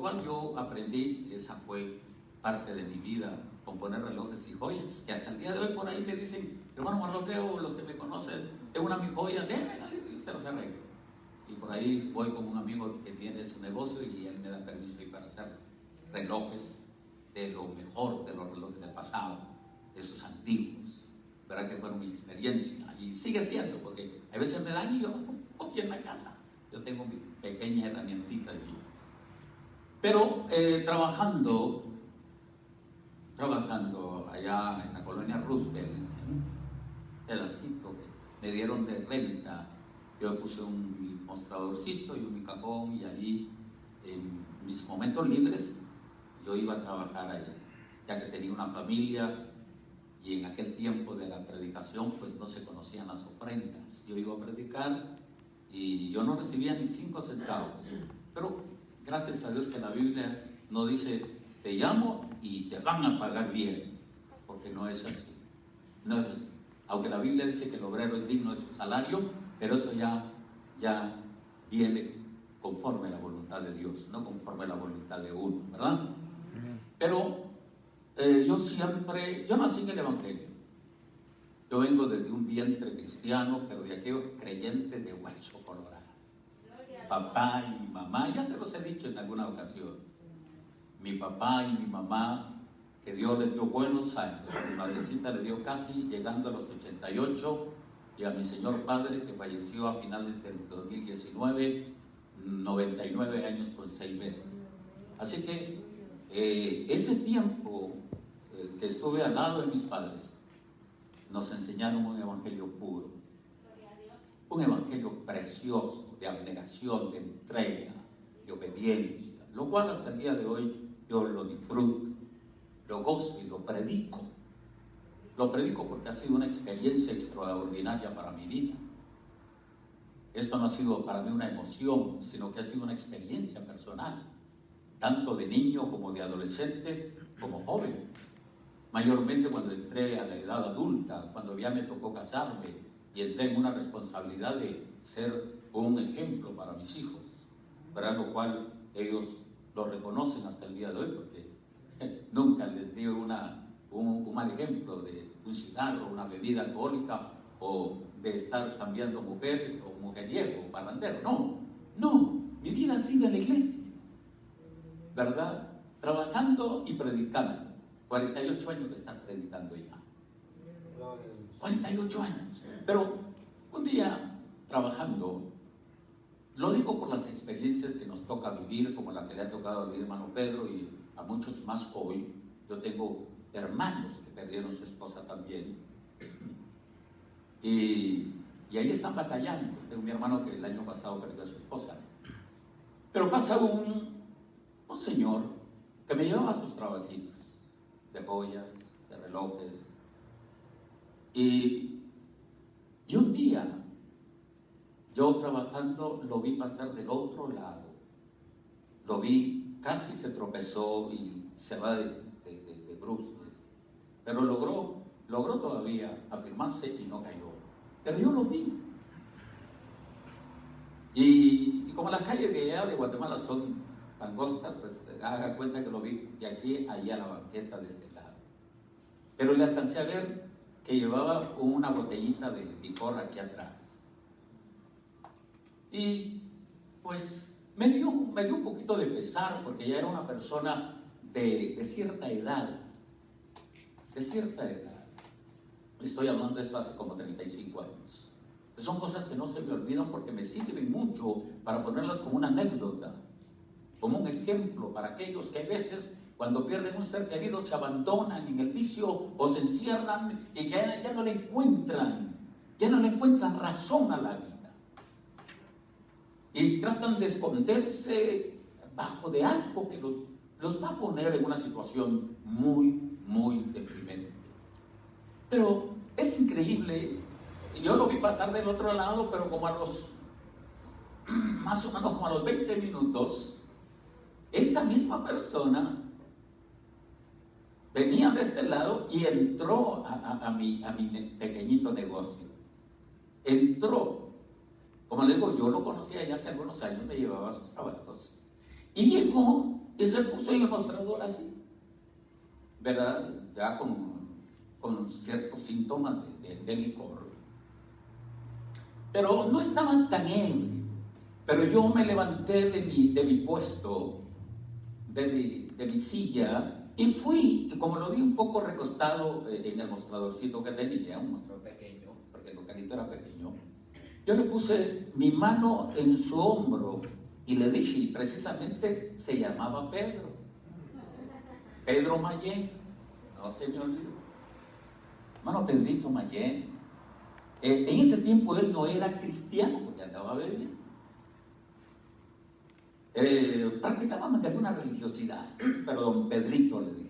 cual yo aprendí, esa fue parte de mi vida, componer relojes y joyas, que hasta el día de hoy por ahí me dicen, hermano Mardoqueo, los que me conocen, es una mi joya, déjenme, y se los arreglo. Y por ahí voy con un amigo que tiene su negocio y él me da permiso ahí para hacer relojes de lo mejor, de los relojes del pasado, de esos antiguos, ¿verdad? Que fueron mi experiencia y sigue siendo, porque a veces me dan y yo copio en la casa. Yo tengo mi pequeña herramientita de vida. Pero trabajando allá en la colonia Roosevelt, en un pedacito que me dieron de renta, yo puse un mostradorcito y un cajón, y allí en mis momentos libres yo iba a trabajar ahí, ya que tenía una familia y en aquel tiempo de la predicación pues no se conocían las ofrendas. Yo iba a predicar y yo no recibía ni 5 centavos, pero gracias a Dios que la Biblia no dice te llamo y te van a pagar bien, porque no es así, no es así. Aunque la Biblia dice que el obrero es digno de su salario, pero eso ya viene conforme a la voluntad de Dios, no conforme a la voluntad de uno, ¿verdad? Pero yo nací en el Evangelio. Yo vengo desde un vientre cristiano, pero de aquellos creyentes de hueso colorado. Papá y mi mamá, ya se los he dicho en alguna ocasión, mi papá y mi mamá, que Dios les dio buenos años. A mi madrecita le dio casi llegando a los 88, y a mi señor padre, que falleció a finales del 2019, 99 años con 6 meses. Así que ese tiempo que estuve al lado de mis padres, nos enseñaron un evangelio puro, un evangelio precioso, de abnegación, de entrega, de obediencia, lo cual hasta el día de hoy yo lo disfruto, lo gozo y lo predico. Lo predico porque ha sido una experiencia extraordinaria para mi vida. Esto no ha sido para mí una emoción, sino que ha sido una experiencia personal, tanto de niño como de adolescente, como joven. Mayormente cuando entré a la edad adulta, cuando ya me tocó casarme y entré en una responsabilidad de ser un ejemplo para mis hijos, para lo cual ellos lo reconocen hasta el día de hoy, porque nunca les di un mal ejemplo de un cigarro, una bebida alcohólica, o de estar cambiando mujeres, o mujeriego, o parrandero. No, mi vida ha sido en la iglesia, ¿verdad? Trabajando y predicando. 48 años de estar predicando ya. 48 años. Pero un día trabajando, lo digo por las experiencias que nos toca vivir, como la que le ha tocado vivir hermano Pedro y a muchos más hoy. Yo tengo hermanos que perdieron su esposa también. Y ahí están batallando. Tengo mi hermano que el año pasado perdió a su esposa. Pero pasa un señor que me llevaba a sus trabajitos de joyas, de relojes. Y un día, yo trabajando, lo vi pasar del otro lado. Lo vi, casi se tropezó y se va de bruces. Pero logró todavía afirmarse y no cayó. Pero yo lo vi. Y como las calles de allá de Guatemala son angostas, pues haga cuenta que lo vi de aquí allá a la banqueta de este lado. Pero le alcancé a ver que llevaba una botellita de licor aquí atrás. Y pues me dio un poquito de pesar, porque ya era una persona de cierta edad. De cierta edad. Estoy hablando de esto hace como 35 años. Son cosas que no se me olvidan porque me sirven mucho para ponerlas como una anécdota, como un ejemplo para aquellos que a veces cuando pierden un ser querido se abandonan en el vicio o se encierran y ya no le encuentran razón a la vida. Y tratan de esconderse bajo de algo que los va a poner en una situación muy, muy deprimente. Pero es increíble, yo lo vi pasar del otro lado, pero como más o menos como a los 20 minutos, esa misma persona venía de este lado y entró a mi pequeñito negocio. Entró, como le digo, yo lo conocía ya hace algunos años, me llevaba a sus trabajos. Y llegó y se puso en el mostrador así, ¿verdad? Ya con ciertos síntomas de licor. Pero no estaban tan ebrio. Pero yo me levanté de mi puesto, de mi silla, y fui, y como lo vi un poco recostado en el mostradorcito que tenía, un mostrador pequeño, porque el localito era pequeño, yo le puse mi mano en su hombro y le dije, y precisamente se llamaba Pedro Mayén, no se me olvidó, hermano Pedrito Mayén. En ese tiempo él no era cristiano porque andaba bebiendo. Practicábamos de alguna religiosidad, pero don Pedrito le dije,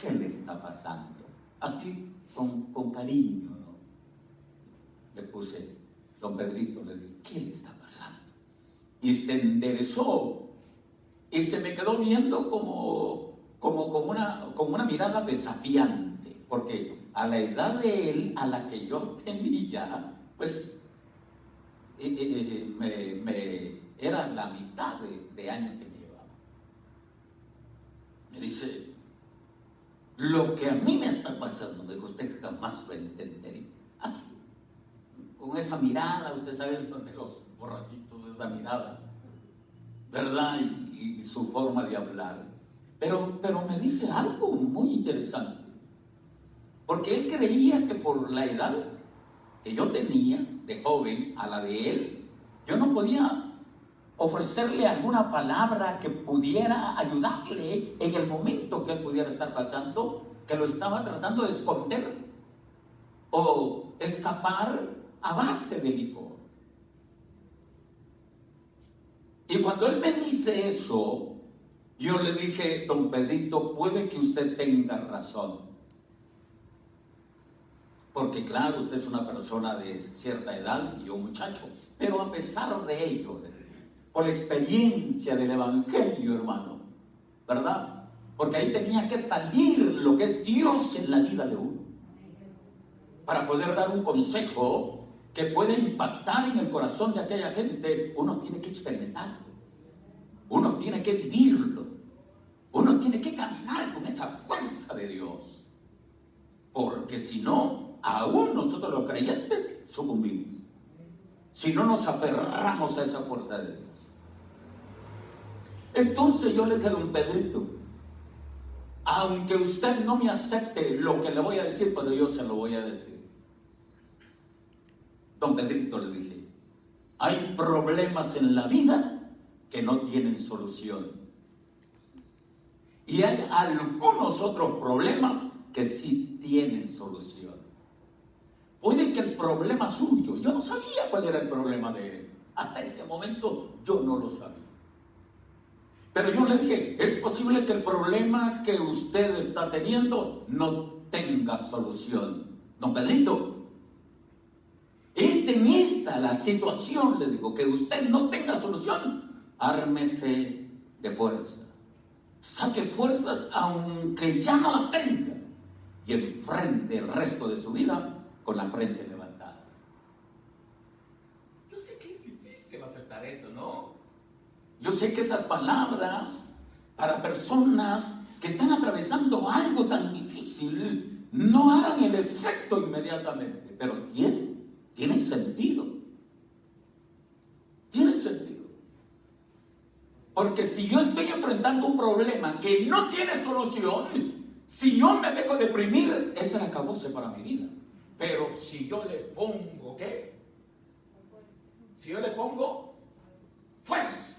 ¿qué le está pasando? Así, con cariño, ¿no? Le puse, don Pedrito, le dije, ¿qué le está pasando? Y se enderezó y se me quedó viendo con una mirada desafiante, porque a la edad de él, a la que yo tenía, pues era la mitad de años que me llevaba. Me dice, lo que a mí me está pasando, me dijo, usted jamás lo entendería. Así, con esa mirada, usted sabe, de los borrachitos, esa mirada, ¿verdad? Y su forma de hablar. Pero me dice algo muy interesante, porque él creía que por la edad que yo tenía de joven a la de él, yo no podía ofrecerle alguna palabra que pudiera ayudarle en el momento que él pudiera estar pasando, que lo estaba tratando de esconder o escapar a base de licor. Y cuando él me dice eso, yo le dije, don Pedrito, puede que usted tenga razón, porque claro, usted es una persona de cierta edad y yo un muchacho, pero a pesar de ello, por la experiencia del Evangelio, hermano, ¿verdad? Porque ahí tenía que salir lo que es Dios en la vida de uno, para poder dar un consejo que puede impactar en el corazón de aquella gente. Uno tiene que experimentarlo, uno tiene que vivirlo, uno tiene que caminar con esa fuerza de Dios, porque si no, aún nosotros los creyentes sucumbimos, si no nos aferramos a esa fuerza de Dios. Entonces yo le dije a don Pedrito, aunque usted no me acepte lo que le voy a decir, pero yo se lo voy a decir. Don Pedrito, le dije, hay problemas en la vida que no tienen solución. Y hay algunos otros problemas que sí tienen solución. Puede que el problema suyo, yo no sabía cuál era el problema de él. Hasta ese momento yo no lo sabía. Pero yo le dije, es posible que el problema que usted está teniendo no tenga solución. Don Pedrito, es en esa la situación, le digo, que usted no tenga solución. Ármese de fuerza. Saque fuerzas aunque ya no las tenga. Y enfrente el resto de su vida con la frente levantada. Yo sé que es difícil aceptar eso, ¿no? Yo sé que esas palabras para personas que están atravesando algo tan difícil no hagan el efecto inmediatamente, pero tienen sentido. Tienen sentido. Porque si yo estoy enfrentando un problema que no tiene solución, si yo me dejo deprimir, ese era acabose para mi vida. Pero si yo le pongo, ¿qué? Si yo le pongo fuerza,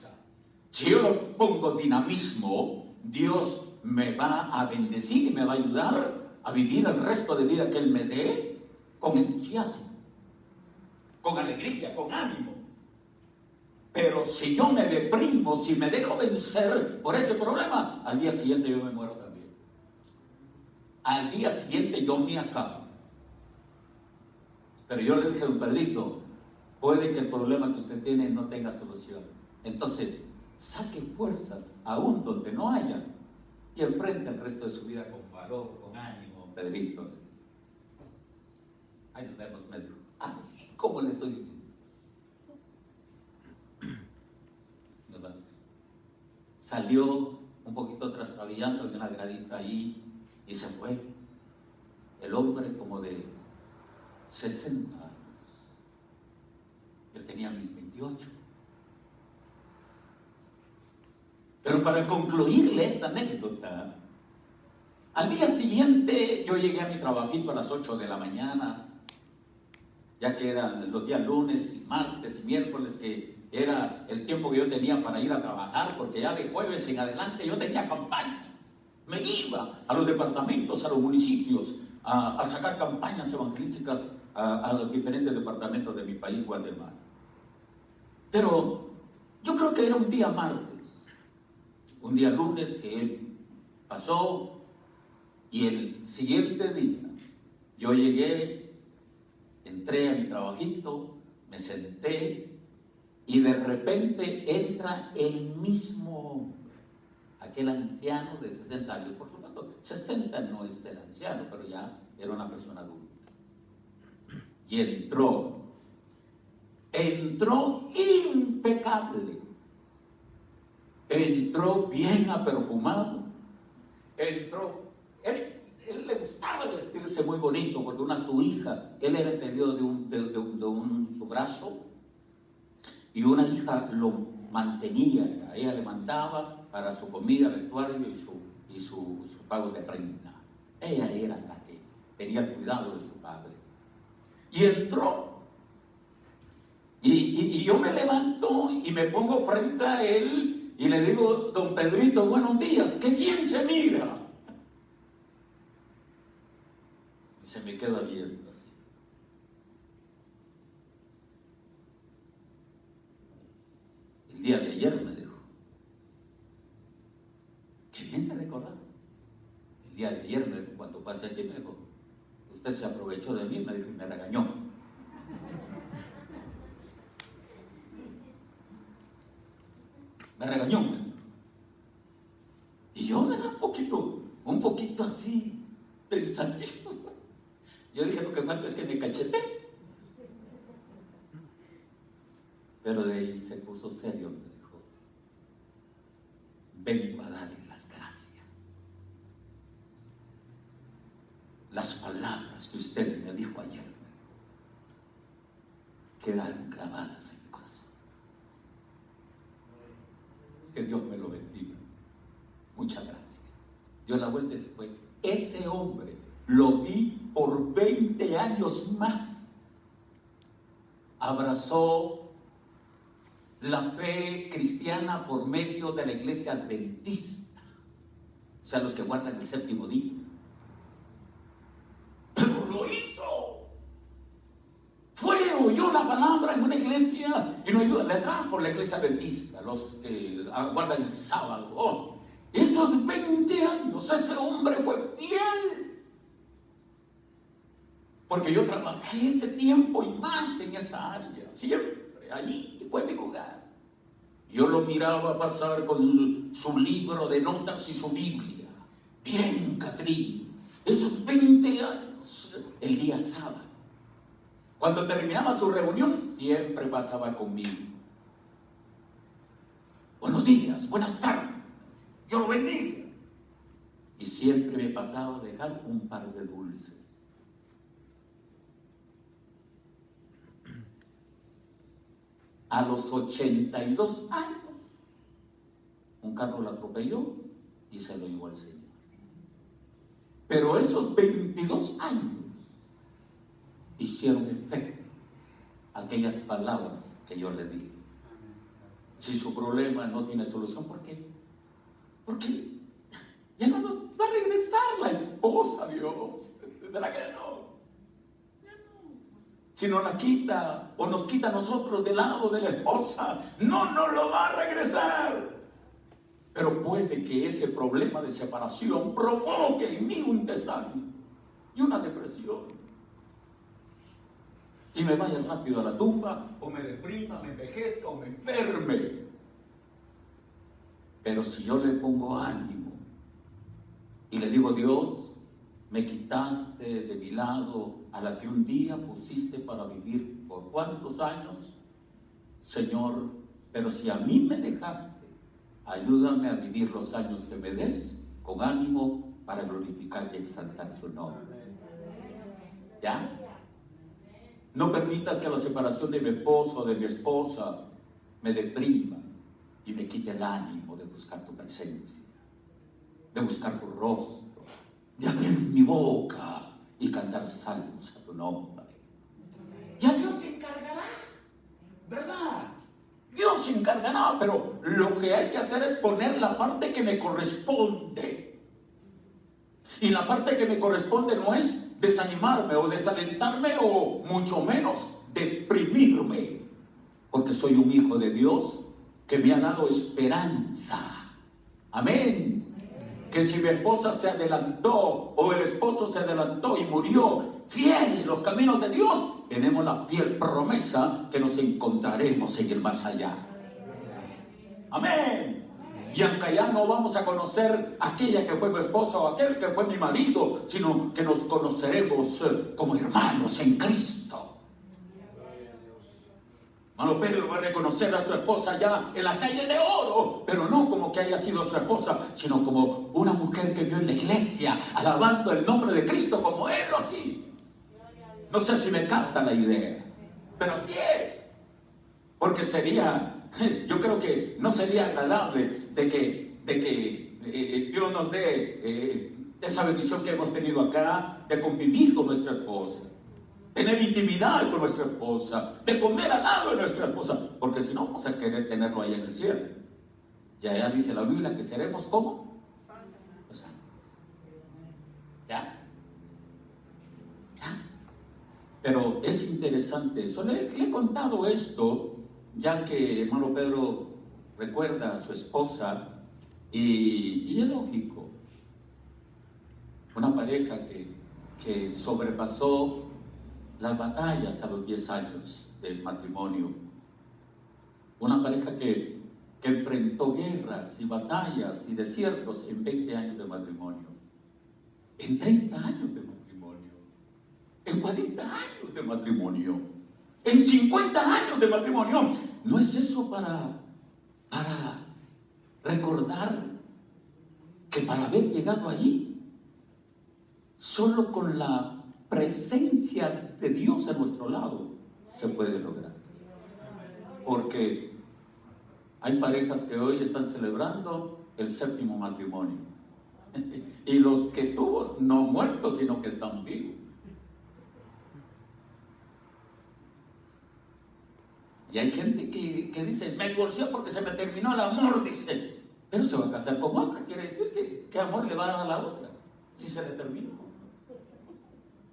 si yo le pongo dinamismo, Dios me va a bendecir y me va a ayudar a vivir el resto de vida que Él me dé con entusiasmo, con alegría, con ánimo. Pero si yo me deprimo, si me dejo vencer por ese problema, al día siguiente yo me muero también. Al día siguiente yo me acabo. Pero yo le dije a don Pedrito, puede que el problema que usted tiene no tenga solución. Entonces, saque fuerzas aún donde no haya y enfrente el resto de su vida con valor, con ánimo, Pedrito. Ahí nos vemos, me dijo. Así como le estoy diciendo. Nos vamos. Salió un poquito trastabillando en una gradita ahí y se fue. El hombre como de 60 años. Yo tenía mis 28. Pero para concluirle esta anécdota, al día siguiente yo llegué a mi trabajito a las 8 de la mañana, ya que eran los días lunes y martes y miércoles, que era el tiempo que yo tenía para ir a trabajar, porque ya de jueves en adelante yo tenía campañas. Me iba a los departamentos, a los municipios, a sacar campañas evangelísticas a los diferentes departamentos de mi país, Guatemala. Pero yo creo que era un día martes, un día lunes que él pasó, y el siguiente día yo llegué, entré a mi trabajito, me senté y de repente entra el mismo hombre, aquel anciano de 60 años. Por supuesto, 60 no es ser anciano, pero ya era una persona adulta. Y entró impecable, entró bien aperfumado, él le gustaba vestirse muy bonito, porque su hija, él era el pedido de su brazo, y una hija lo mantenía, ella le mandaba para su comida, vestuario y su pago de renta. Ella era la que tenía el cuidado de su padre. Y entró, y yo me levanto y me pongo frente a él y le digo: don Pedrito, buenos días, qué bien se mira. Y se me queda viendo así. El día de ayer me dijo: qué bien se recordaba. El día de ayer, cuando pasé aquí, me dijo: usted se aprovechó de mí, me dijo, y me regañó. Me regañó. Y yo me da un poquito así, pensativo. Yo dije: lo que falta es que me cacheté. Pero de ahí se puso serio, me dijo: vengo a darle las gracias. Las palabras que usted me dijo ayer quedaron grabadas en mi corazón. Que Dios me lo bendiga. Muchas gracias. Dio la vuelta y se fue. Ese hombre lo vi por 20 años más. Abrazó la fe cristiana por medio de la iglesia adventista, o sea, los que guardan el séptimo día. Pero lo hizo. Oyó la palabra en una iglesia y no ayudó, le trajo por la iglesia adventista, los que guardan el sábado. Oh, esos 20 años, ese hombre fue fiel. Porque yo trabajé ese tiempo y más en esa área, siempre, allí fue mi lugar. Yo lo miraba pasar con su libro de notas y su Biblia. Bien, Catrín, esos 20 años, el día sábado. Cuando terminaba su reunión, siempre pasaba conmigo. Buenos días, buenas tardes, Dios lo bendiga. Y siempre me pasaba a dejar un par de dulces. A los 82 años, un carro lo atropelló y se lo llevó al Señor. Pero esos 22 años hicieron efecto aquellas palabras que yo le di. Si su problema no tiene solución, ¿por qué? Porque ya no nos va a regresar la esposa, Dios. ¿Verdad que no? Ya no. Si nos la quita o nos quita a nosotros del lado de la esposa, no nos lo va a regresar. Pero puede que ese problema de separación provoque en mí un desánimo y una depresión. Y me vaya rápido a la tumba, o me deprima, me envejezca, o me enferme. Pero si yo le pongo ánimo y le digo: Dios, me quitaste de mi lado a la que un día pusiste para vivir por cuántos años, Señor, pero si a mí me dejaste, ayúdame a vivir los años que me des con ánimo para glorificar y exaltar tu nombre. ¿Ya? No permitas que la separación de mi esposo o de mi esposa me deprima y me quite el ánimo de buscar tu presencia, de buscar tu rostro, de abrir mi boca y cantar salmos a tu nombre. Ya Dios se encargará, ¿verdad? Dios se encargará, pero lo que hay que hacer es poner la parte que me corresponde. Y la parte que me corresponde no es desanimarme o desalentarme o mucho menos deprimirme, porque soy un hijo de Dios que me ha dado esperanza. Amén. Que si mi esposa se adelantó o el esposo se adelantó y murió fiel en los caminos de Dios, tenemos la fiel promesa que nos encontraremos en el más allá. Amén. Y aunque ya no vamos a conocer aquella que fue mi esposa o aquel que fue mi marido, sino que nos conoceremos como hermanos en Cristo. Hermano Pedro va a reconocer a su esposa ya en la calle de oro, pero no como que haya sido su esposa, sino como una mujer que vio en la iglesia, alabando el nombre de Cristo como él o así. No sé si me capta la idea, pero así es. Porque yo creo que no sería agradable de que Dios nos dé esa bendición que hemos tenido acá, de convivir con nuestra esposa, tener intimidad con nuestra esposa, de comer al lado de nuestra esposa, porque si no vamos a querer tenerlo ahí en el cielo. Ya dice la Biblia que seremos como los santos. ¿Ya? Pero es interesante eso. Le he contado esto, ya que hermano Pedro recuerda a su esposa, y es lógico. Una pareja que sobrepasó las batallas a los 10 años del matrimonio. Una pareja que enfrentó guerras y batallas y desiertos en 20 años de matrimonio, en 30 años de matrimonio, en 40 años de matrimonio, en 50 años de matrimonio. ¿No es eso para recordar que para haber llegado allí, solo con la presencia de Dios a nuestro lado se puede lograr? Porque hay parejas que hoy están celebrando el 7º matrimonio y los que tuvo no muertos sino que están vivos. Y hay gente que dice, me divorcié porque se me terminó el amor, dice, pero se va a casar con otra. Quiere decir que amor le va a dar a la otra si se le terminó.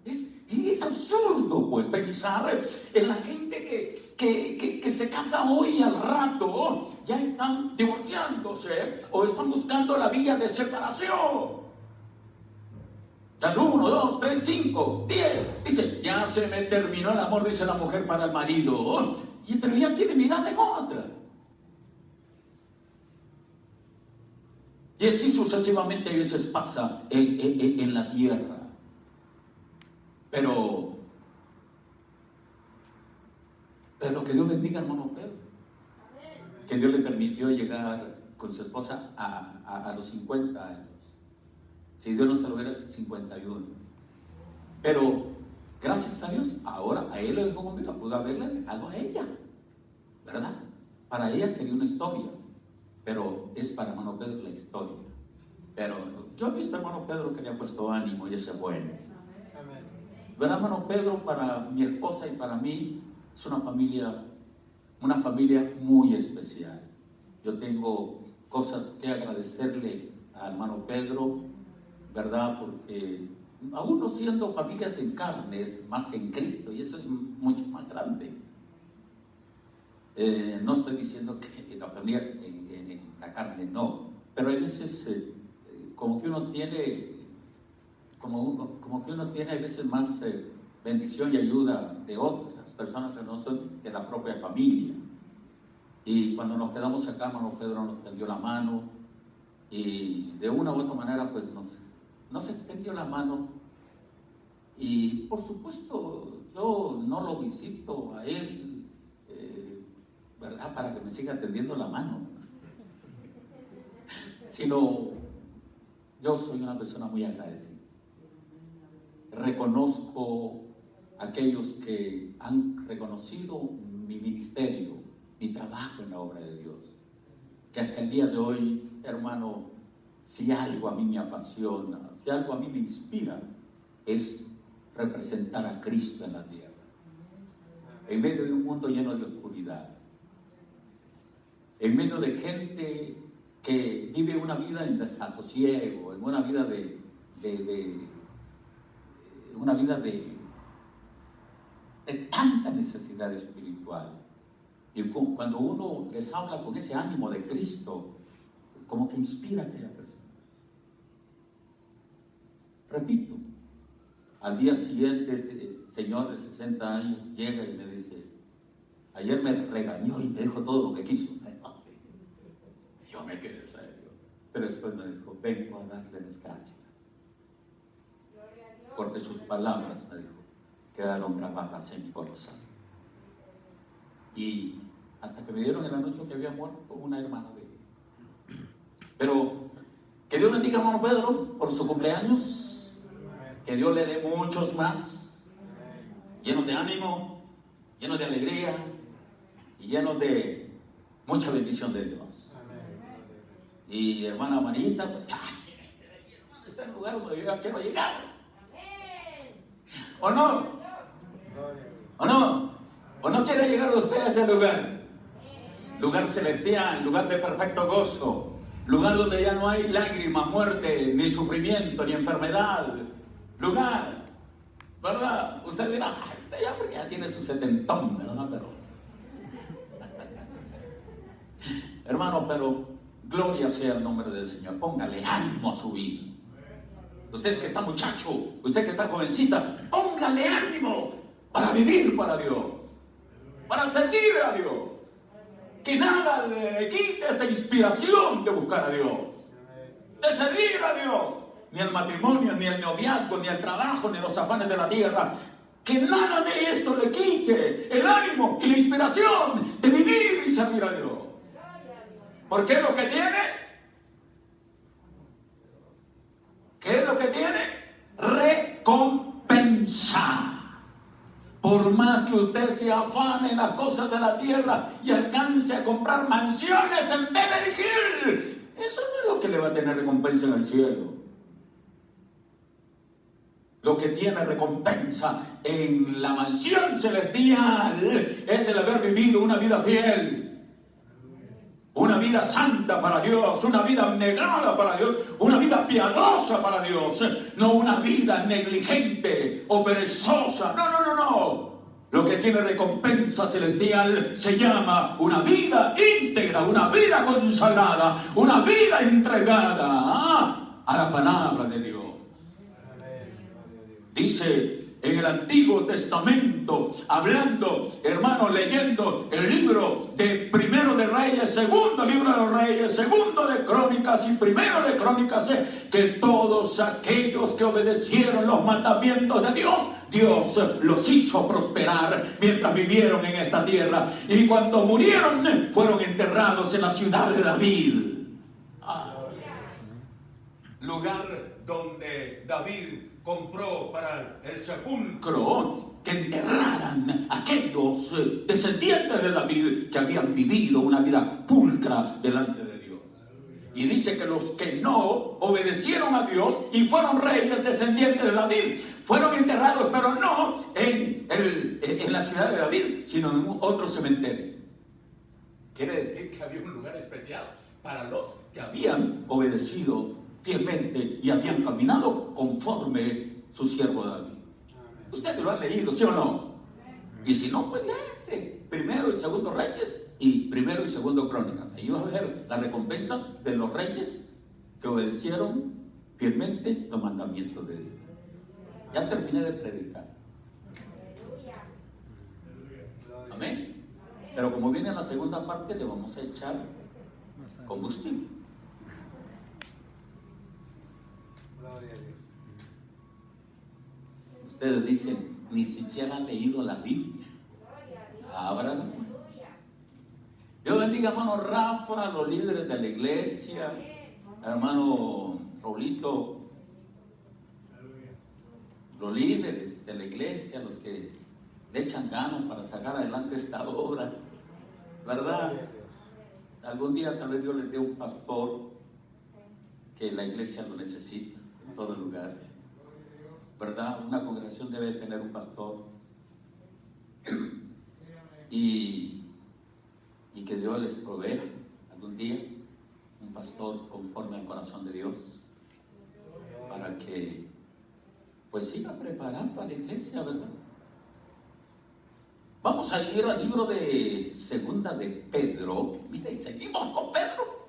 Es absurdo, pues, pensar en la gente que se casa hoy y al rato ya están divorciándose o están buscando la vía de separación. Dan 1, 2, 3, 5, 10. Dice, ya se me terminó el amor, dice la mujer para el marido. Pero ya tiene mirada en otra. Y así sucesivamente a veces pasa en la tierra. Pero que Dios bendiga al hermano Pedro, que Dios le permitió llegar con su esposa a los 50 años. Si Dios no se lo hubiera, 51. Pero gracias a Dios, ahora a él le dejó conmigo, pudo haberle dejado a ella, ¿verdad? Para ella sería una historia, pero es para hermano Pedro la historia. Pero yo he visto a hermano Pedro que le ha puesto ánimo y ese es bueno. ¿Verdad, hermano Pedro? Para mi esposa y para mí es una familia muy especial. Yo tengo cosas que agradecerle a hermano Pedro, ¿verdad? Porque aún no siendo familias en carnes más que en Cristo, y eso es mucho más grande. No estoy diciendo que la familia en la carne no, pero a veces como que uno tiene a veces más bendición y ayuda de otras personas que no son de la propia familia. Y cuando nos quedamos acá, hermano Pedro nos tendió la mano y de una u otra manera pues nos extendió la mano. Y por supuesto yo no lo visito a él, ¿verdad? Para que me siga tendiendo la mano, sino Yo soy una persona muy agradecida. Reconozco a aquellos que han reconocido mi ministerio, mi trabajo en la obra de Dios. Que hasta el día de hoy, hermano, si algo a mí me apasiona, si algo a mí me inspira, es representar a Cristo en la tierra. En medio de un mundo lleno de oscuridad. En medio de gente que vive una vida en desasosiego, en una vida de tanta necesidad espiritual. Y cuando uno les habla con ese ánimo de Cristo, como que inspira a aquella persona. Repito, al día siguiente este señor de 60 años llega y me dice: ayer me regañó y me dijo todo lo que quiso. Yo me quedé serio, pero después me dijo: vengo a darle las gracias, porque sus palabras, me dijo, quedaron grabadas en mi corazón. Y hasta que me dieron el anuncio que había muerto una hermana de él. Pero que Dios bendiga a hermano Pedro por su cumpleaños. Que Dios le dé muchos más, llenos de ánimo, llenos de alegría y llenos de mucha bendición de Dios. Y hermana Manita, pues, está en el lugar donde yo quiero llegar. ¿O no? ¿O no? ¿O no quiere llegar usted a ese lugar? Lugar celestial, lugar de perfecto gozo, lugar donde ya no hay lágrimas, muerte, ni sufrimiento, ni enfermedad. Lugar, ¿verdad? Usted dirá: usted ya porque ya tiene su 70, ¿verdad? Pero hermano, pero gloria sea el nombre del Señor. Póngale ánimo a su vida. Usted que está muchacho, usted que está jovencita, póngale ánimo para vivir para Dios, para servir a Dios. Que nada le quite esa inspiración de buscar a Dios, de servir a Dios. Ni el matrimonio, ni el noviazgo, ni el trabajo, ni los afanes de la tierra. Que nada de esto le quite el ánimo y la inspiración de vivir y servir a Dios. Porque es lo que tiene. ¿Qué es lo que tiene? Recompensa. Por más que usted se afane en las cosas de la tierra y alcance a comprar mansiones en Beverly Hills, eso no es lo que le va a tener recompensa en el cielo. Lo que tiene recompensa en la mansión celestial es el haber vivido una vida fiel, una vida santa para Dios, una vida abnegada para Dios, una vida piadosa para Dios, no una vida negligente o perezosa. No. Lo que tiene recompensa celestial se llama una vida íntegra, una vida consagrada, una vida entregada a la palabra de Dios. Dice en el Antiguo Testamento, hablando, hermano, leyendo el libro de Primero de Reyes, Segundo libro de los Reyes, Segundo de Crónicas y Primero de Crónicas, que todos aquellos que obedecieron los mandamientos de Dios, Dios los hizo prosperar mientras vivieron en esta tierra. Y cuando murieron, fueron enterrados en la ciudad de David. Lugar donde David compró para el sepulcro que enterraran a aquellos descendientes de David que habían vivido una vida pulcra delante de Dios. Y dice que los que no obedecieron a Dios y fueron reyes descendientes de David fueron enterrados, pero no en la ciudad de David, sino en otro cementerio. Quiere decir que había un lugar especial para los que habían obedecido fielmente y habían caminado conforme su siervo David. Ustedes lo han leído, ¿sí o no? Y si no, pues léanse Primero y Segundo Reyes y Primero y Segundo Crónicas. Ahí vas a ver la recompensa de los reyes que obedecieron fielmente los mandamientos de Dios. Ya terminé de predicar. Amén. Pero como viene la segunda parte, le vamos a echar combustible. Ustedes dicen: ni siquiera han leído la Biblia. Ábrala. Dios bendiga, hermano Rafa, los líderes de la iglesia, hermano Raulito, los líderes de la iglesia, los que le echan ganas para sacar adelante esta obra, ¿verdad? Algún día tal vez Dios les dé un pastor que la iglesia lo necesita en todo lugar, ¿verdad? Una congregación debe tener un pastor y que Dios les provea algún día un pastor conforme al corazón de Dios para que pues siga preparando a la iglesia, ¿verdad? Vamos a ir al libro de Segunda de Pedro. Miren, seguimos con Pedro.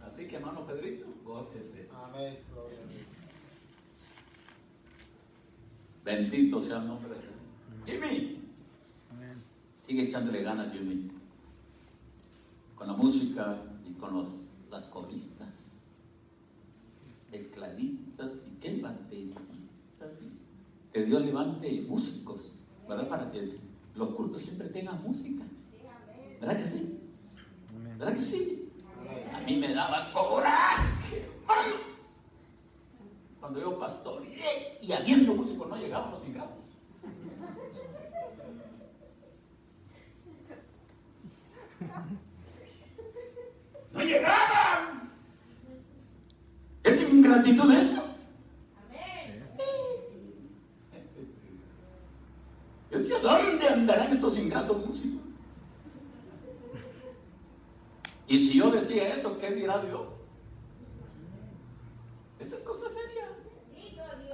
Así que, hermano Pedrito, gócese. Amén. Gloria a Dios. Bendito sea el nombre de Dios. Jimmy, Amén. sigue echándole ganas, Jimmy, con la música y con las coristas, tecladistas y qué bateristas. Que Dios levante músicos, ¿verdad? Para que los cultos siempre tengan música. ¿Verdad que sí? Amén. ¿Verdad que sí? A mí me daba coraje, hermano, cuando yo pastoreé y habiendo músicos no llegaban los ingratos. ¡No llegaban! ¿Es ingratitud eso? Yo decía, ¿dónde andarán estos ingratos músicos? Y si yo decía eso, ¿qué dirá Dios? Esa es cosa seria.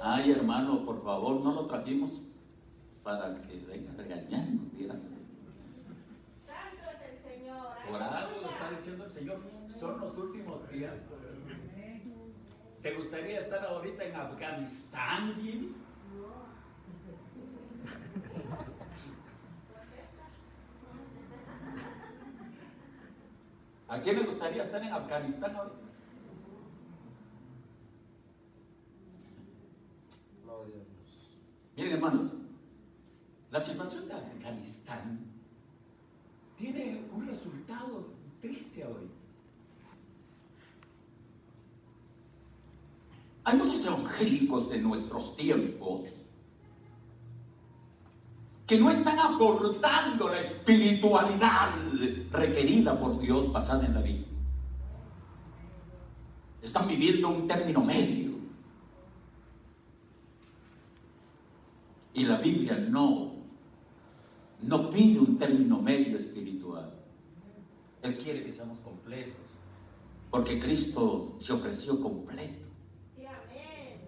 Ay, hermano, por favor, no lo trajimos para que venga a regañarnos, dirán. Santo es el Señor. Por algo lo está diciendo el Señor. Son los últimos tiempos. ¿Te gustaría estar ahorita en Afganistán, Jimmy? ¿A quién le gustaría estar en Afganistán ahorita? Gloria a Dios. Miren, hermanos, la situación de Afganistán tiene un resultado triste hoy. Hay muchos evangélicos de nuestros tiempos que no están aportando la espiritualidad requerida por Dios basada en la Biblia. Están viviendo un término medio. Y la Biblia no pide un término medio espiritual. Él quiere que seamos completos, porque Cristo se ofreció completo. Sí, amén.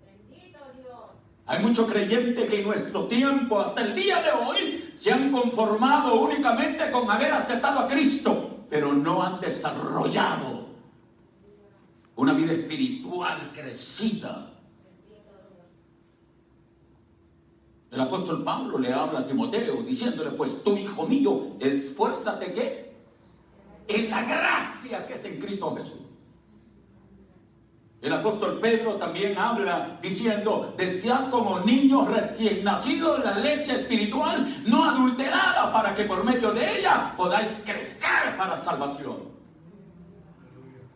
Bendito Dios. Hay mucho creyente que en nuestro tiempo, hasta el día de hoy, se han conformado únicamente con haber aceptado a Cristo, pero no han desarrollado una vida espiritual crecida. El apóstol Pablo le habla a Timoteo diciéndole, pues tú, hijo mío, esfuérzate ¿qué? En la gracia que es en Cristo Jesús. El apóstol Pedro también habla diciendo, desead como niños recién nacidos la leche espiritual no adulterada para que por medio de ella podáis crecer para salvación.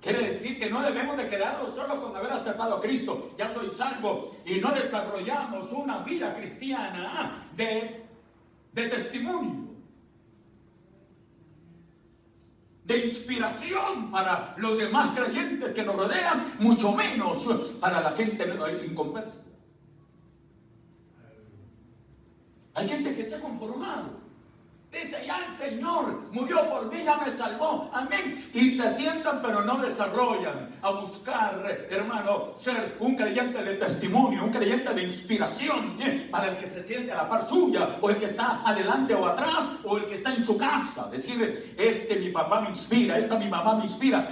Quiere decir que no debemos de quedarnos solo con haber aceptado a Cristo. Ya soy salvo y no desarrollamos una vida cristiana de testimonio, de inspiración para los demás creyentes que nos rodean, mucho menos para la gente inconversa. Hay gente que se ha conformado. Dice, ya el Señor murió por mí, ya me salvó, amén. Y se sientan pero no desarrollan a buscar, hermano, ser un creyente de testimonio, un creyente de inspiración, para el que se siente a la par suya, o el que está adelante o atrás, o el que está en su casa. Decir, mi papá me inspira, esta mi mamá me inspira,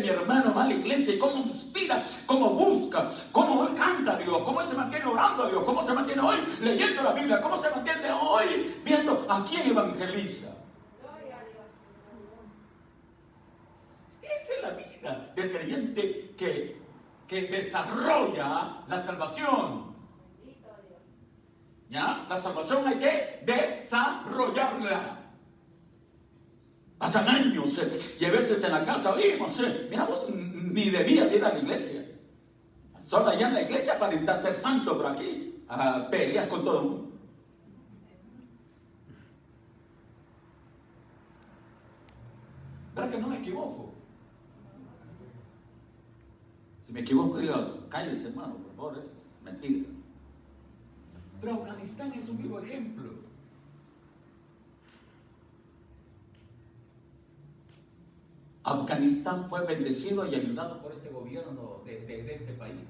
mi hermano va a la iglesia y cómo me inspira, cómo busca, cómo hoy canta a Dios, cómo se mantiene orando a Dios, cómo se mantiene hoy leyendo la Biblia, cómo se mantiene hoy viendo a quién evangeliza. Gloria a Dios. Esa es la vida del creyente que desarrolla la salvación. Bendito Dios. ¿Ya? La salvación hay que desarrollarla. Pasan años y a veces en la casa oímos, mira vos, ni debía ir a la iglesia. Solo allá en la iglesia para intentar ser santo, pero aquí peleas con todo el mundo. ¿Verdad que no me equivoco? Si me equivoco, digo, cállese, hermano, por favor, eso es mentira. Pero Afganistán es un vivo ejemplo. Afganistán fue bendecido y ayudado por este gobierno de este país,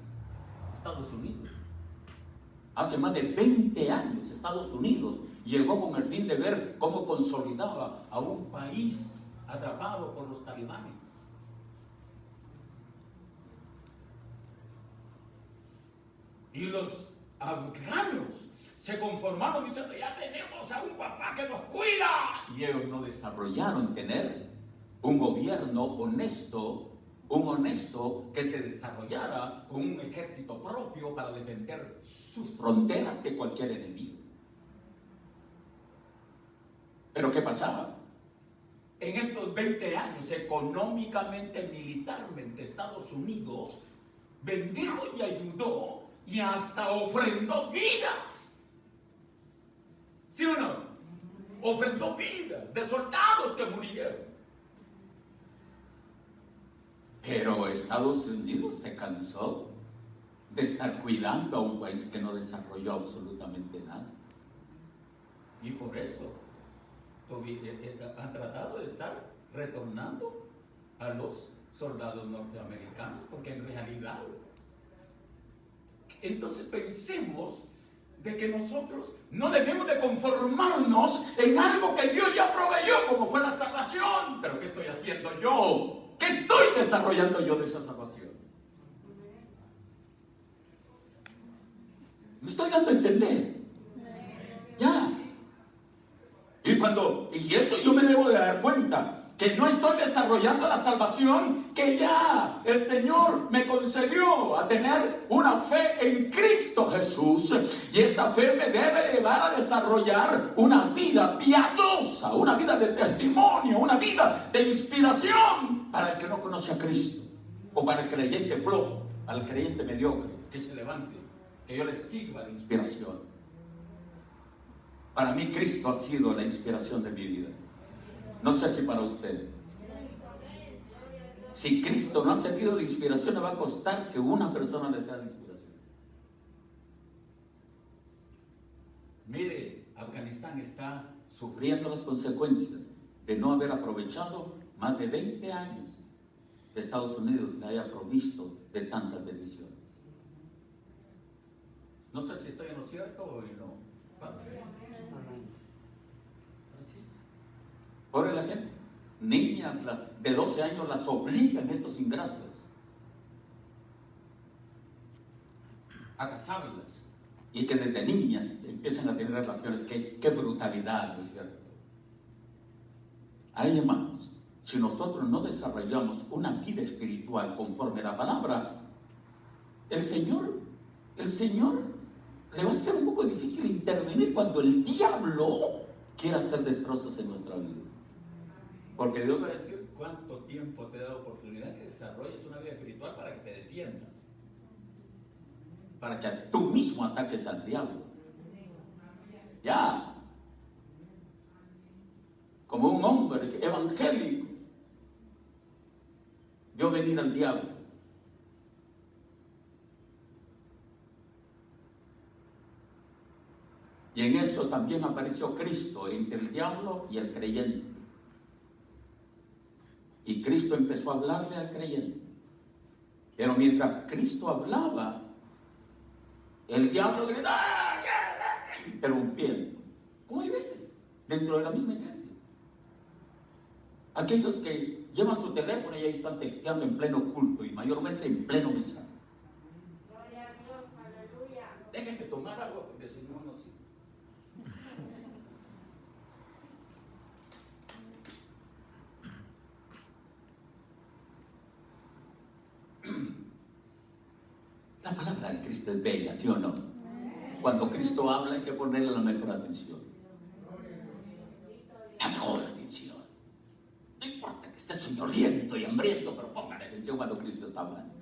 Estados Unidos. Hace más de 20 años Estados Unidos llegó con el fin de ver cómo consolidaba a un país atrapado por los talibanes. Y los afganos se conformaron diciendo, ya tenemos a un papá que nos cuida. Y ellos no desarrollaron tener un gobierno honesto, un honesto que se desarrollara con un ejército propio para defender sus fronteras de cualquier enemigo. Pero ¿qué pasaba? En estos 20 años, económicamente, militarmente, Estados Unidos bendijo y ayudó y hasta ofrendó vidas. ¿Sí o no? Ofrendó vidas de soldados que murieron. Pero Estados Unidos se cansó de estar cuidando a un país que no desarrolló absolutamente nada. Y por eso han tratado de estar retornando a los soldados norteamericanos, porque en realidad, entonces pensemos de que nosotros no debemos de conformarnos en algo que Dios ya proveyó, como fue la salvación. Pero ¿qué estoy haciendo yo? ¿Qué estoy desarrollando yo de esa salvación? ¿Me estoy dando a entender? Ya. Y eso yo me debo de dar cuenta, que no estoy desarrollando la salvación que ya el Señor me concedió a tener una fe en Cristo Jesús. Y esa fe me debe llevar a desarrollar una vida piadosa, una vida de testimonio, una vida de inspiración para el que no conoce a Cristo, o para el creyente flojo, para el creyente mediocre, que se levante, que yo le sirva de inspiración. Para mí Cristo ha sido la inspiración de mi vida. No sé si para usted. Si Cristo no ha servido de inspiración, le va a costar que una persona le sea de inspiración. Mire, Afganistán está sufriendo las consecuencias de no haber aprovechado más de 20 años que Estados Unidos le haya provisto de tantas bendiciones. No sé si estoy en lo cierto o no. Ahora la gente, niñas de 12 años las obligan estos ingratos a casarlas y que desde niñas empiezan a tener relaciones. Qué brutalidad, ¿no es cierto? Ahí, hermanos, si nosotros no desarrollamos una vida espiritual conforme a la palabra, el Señor le va a ser un poco difícil intervenir cuando el diablo quiera hacer destrozos en nuestra vida. Porque Dios va a decir, ¿cuánto tiempo te he dado oportunidad que desarrolles una vida espiritual para que te defiendas? Para que tú mismo ataques al diablo. Ya. Como un hombre evangélico vio venir al diablo. Y en eso también apareció Cristo entre el diablo y el creyente. Y Cristo empezó a hablarle al creyente. Pero mientras Cristo hablaba, el diablo gritaba, interrumpiendo. Como hay veces dentro de la misma iglesia. Aquellos que llevan su teléfono y ahí están texteando en pleno culto y mayormente en pleno mensaje. Gloria a Dios, aleluya. Déjenme tomar agua porque si no, no sirve. La palabra de Cristo es bella, ¿sí o no? Cuando Cristo habla hay que ponerle la mejor atención. La mejor atención. atención cuando Cristo está hablando,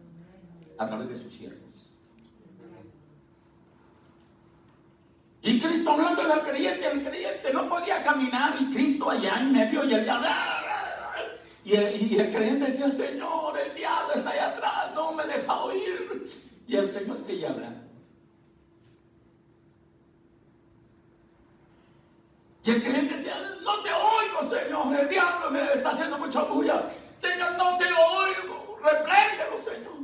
a través de sus siervos. Y Cristo hablándole al creyente, el creyente no podía caminar, y Cristo allá en medio, y el diablo, y el creyente decía, Señor, el diablo está allá atrás, no me deja oír. Y el Señor seguía hablando. Y el creyente decía, no te oigo, Señor, el diablo me está haciendo mucha bulla. Señor, no te oigo, repréndelo, Señor.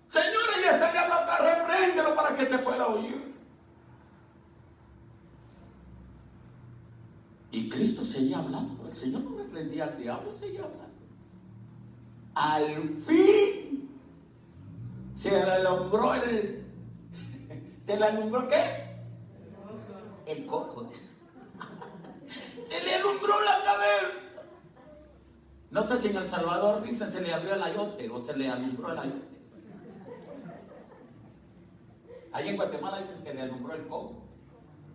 Señor, ahí está el diablo atrás, repréndelo para que te pueda oír. Y Cristo seguía hablando. El Señor no reprendía al diablo, seguía hablando. Al fin se le alumbró ¿se le alumbró qué? El coco. Se le alumbró la cabeza. No sé si en El Salvador dicen se le abrió el ayote o se le alumbró el ayote. Ahí en Guatemala dicen se le alumbró el coco.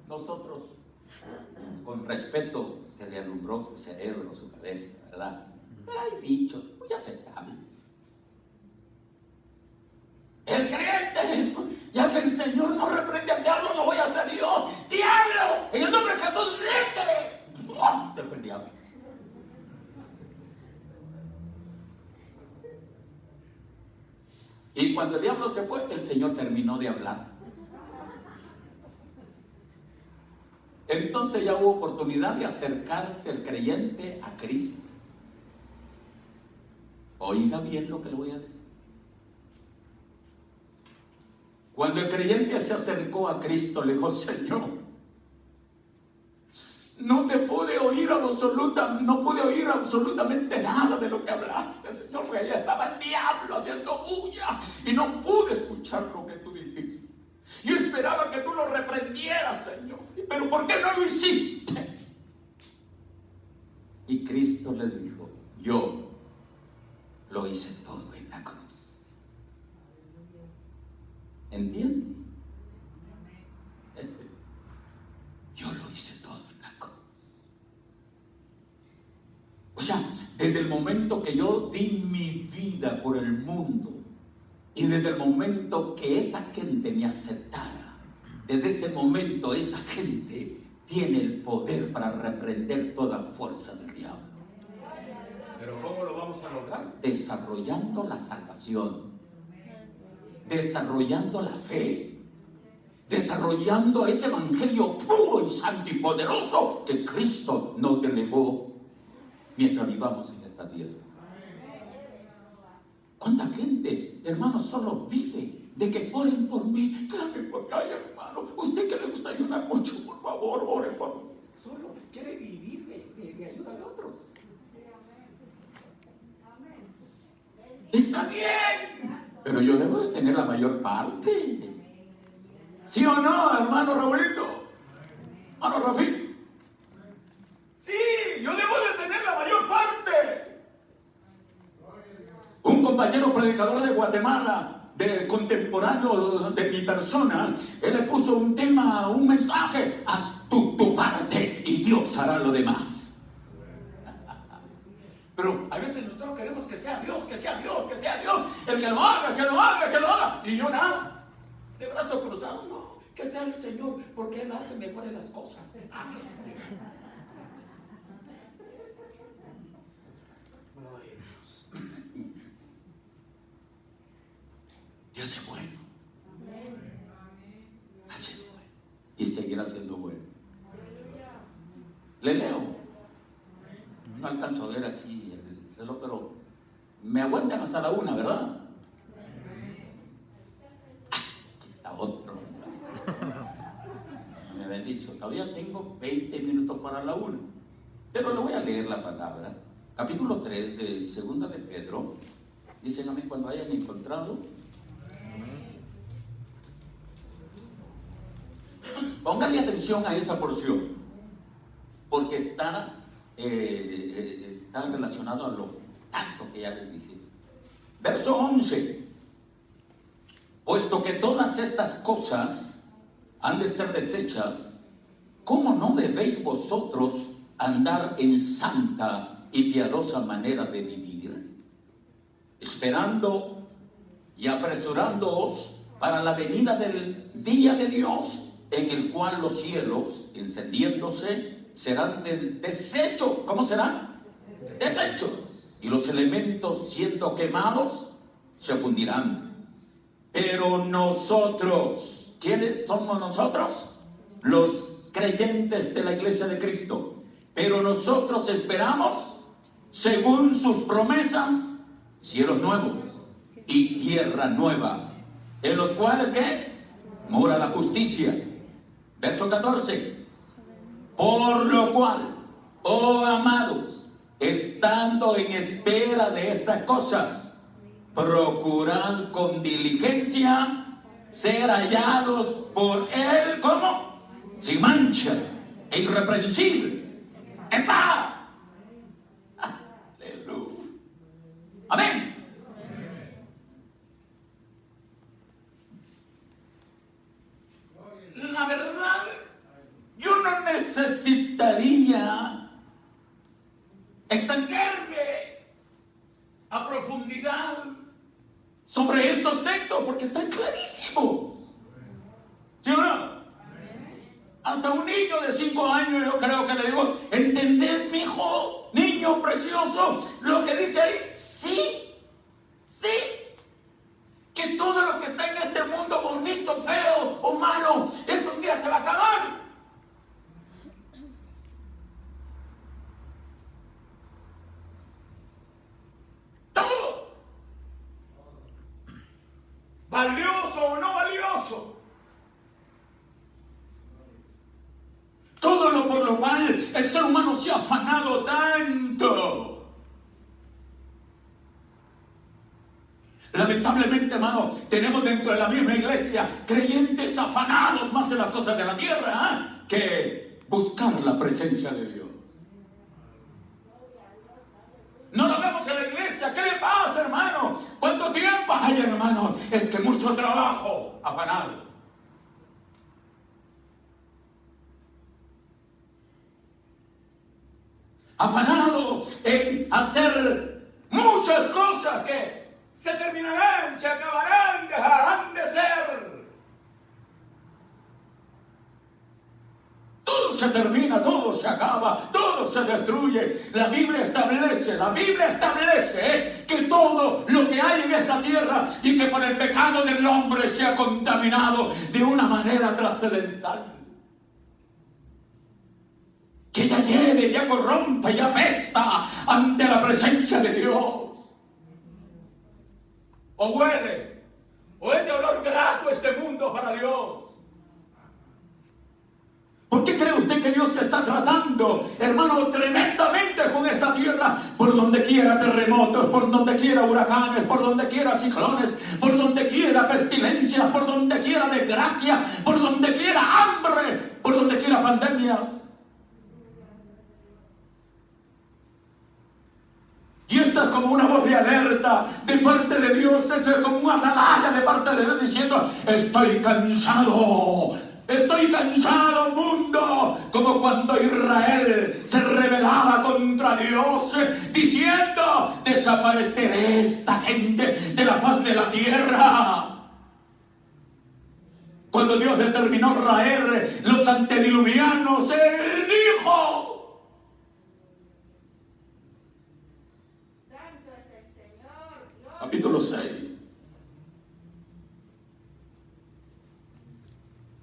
Nosotros, con respeto, se le alumbró su cerebro, su cabeza, ¿verdad? Pero hay dichos muy aceptables. El creyente, ya que el Señor no reprende al diablo, lo voy a hacer yo. ¡Diablo! En el nombre de Jesús, ¡létele! Se fue el diablo. Y cuando el diablo se fue, el Señor terminó de hablar. Entonces ya hubo oportunidad de acercarse el creyente a Cristo. Oiga bien lo que le voy a decir. Cuando el creyente se acercó a Cristo, le dijo, Señor, no pude oír absolutamente nada de lo que hablaste, Señor, porque allá estaba el diablo haciendo bulla y no pude escuchar lo que tú dijiste. Yo esperaba que tú lo reprendieras, Señor, pero ¿por qué no lo hiciste? Y Cristo le dijo, yo lo hice todo en la cruz. ¿Entiende? Yo lo hice todo en la cruz. O sea, desde el momento que yo di mi vida por el mundo y desde el momento que esa gente me aceptara, desde ese momento esa gente tiene el poder para reprender toda fuerza del diablo. ¿Pero cómo lo vamos a lograr? Desarrollando la salvación, desarrollando la fe, desarrollando ese evangelio puro y santo y poderoso que Cristo nos delegó mientras vivamos en esta tierra. ¿Cuánta gente, hermano, solo vive de que oren por mí? Clamen por mí. Ay, hermano, usted que le gusta ayudar mucho, por favor, ore por mí. Solo quiere vivir de ayuda al otro. Está bien, pero yo debo de tener la mayor parte. ¿Sí o no, hermano Raulito? Hermano Rafi. Sí, yo debo de tener la mayor parte. Un compañero predicador de Guatemala, de contemporáneo de mi persona, él le puso un tema, un mensaje: haz tu parte y Dios hará lo demás. Pero a veces nosotros queremos que sea Dios, que sea Dios, que sea Dios, el que lo haga, que lo haga, que lo haga. Y yo nada, de brazos cruzados, no, que sea el Señor, porque Él hace mejores las cosas. Amén. Dios es bueno. Ha sido bueno. Y seguirá siendo bueno. Le leo. No alcanzo a ver aquí el reloj, pero me aguantan hasta la 1, ¿verdad? Aquí está otro. Me habían dicho, todavía tengo 20 minutos para la 1. Pero le voy a leer la palabra. Capítulo 3 de 2 de Pedro. Dicen a mí cuando hayan encontrado. Pónganle atención a esta porción, porque está relacionado a lo tanto que ya les dije. Verso 11. Puesto que todas estas cosas han de ser desechas, ¿cómo no debéis vosotros andar en santa y piadosa manera de vivir? esperando y apresurándoos para la venida del día de Dios, en el cual los cielos, encendiéndose, serán deshechos. ¿Cómo serán? Deshechos. Y los elementos, siendo quemados, se fundirán. Pero nosotros, ¿quiénes somos nosotros? Los creyentes de la iglesia de Cristo. Pero nosotros esperamos, según sus promesas, cielos nuevos y tierra nueva, en los cuales, ¿qué? Mora la justicia. Verso 14. Por lo cual, oh amados, estando en espera de estas cosas, procurad con diligencia ser hallados por Él, ¿cómo? Sin mancha e irreprensibles, en paz. Aleluya. Amén. La verdad, yo no necesitaría estancarme a profundidad sobre estos textos porque están clarísimos. ¿Sí o no? Hasta un niño de 5 años yo creo que le digo, ¿entendés, mi hijo, niño precioso, lo que dice ahí? Sí, sí. Que todo lo que está en este mundo bonito, feo o malo, esto un día se va a acabar. Todo. Valioso o no valioso. Todo lo por lo cual el ser humano se ha afanado tanto. Lamentablemente, hermano, tenemos dentro de la misma iglesia creyentes afanados más en las cosas de la tierra, que buscar la presencia de Dios. No lo vemos en la iglesia. ¿Qué le pasa, hermano? ¿Cuánto tiempo? Ay, hermano, es que mucho trabajo. Afanado. Afanado en hacer muchas cosas que se terminarán, se acabarán, dejarán de ser. Todo se termina, todo se acaba, todo se destruye. La Biblia establece que todo lo que hay en esta tierra y que por el pecado del hombre se ha contaminado de una manera trascendental. Que ya lleve, ya corrompa, ya apesta ante la presencia de Dios. O huele, o es de olor grato este mundo para Dios. ¿Por qué cree usted que Dios se está tratando, hermano, tremendamente con esta tierra? Por donde quiera terremotos, por donde quiera huracanes, por donde quiera ciclones, por donde quiera pestilencias, por donde quiera desgracia, por donde quiera hambre, por donde quiera pandemia. Y esta es como una voz de alerta de parte de Dios, es como una atalaya de parte de Dios diciendo, estoy cansado mundo, como cuando Israel se rebelaba contra Dios, diciendo, desapareceré esta gente de la faz de la tierra. Cuando Dios determinó raer los antediluvianos, Él dijo, capítulo 6.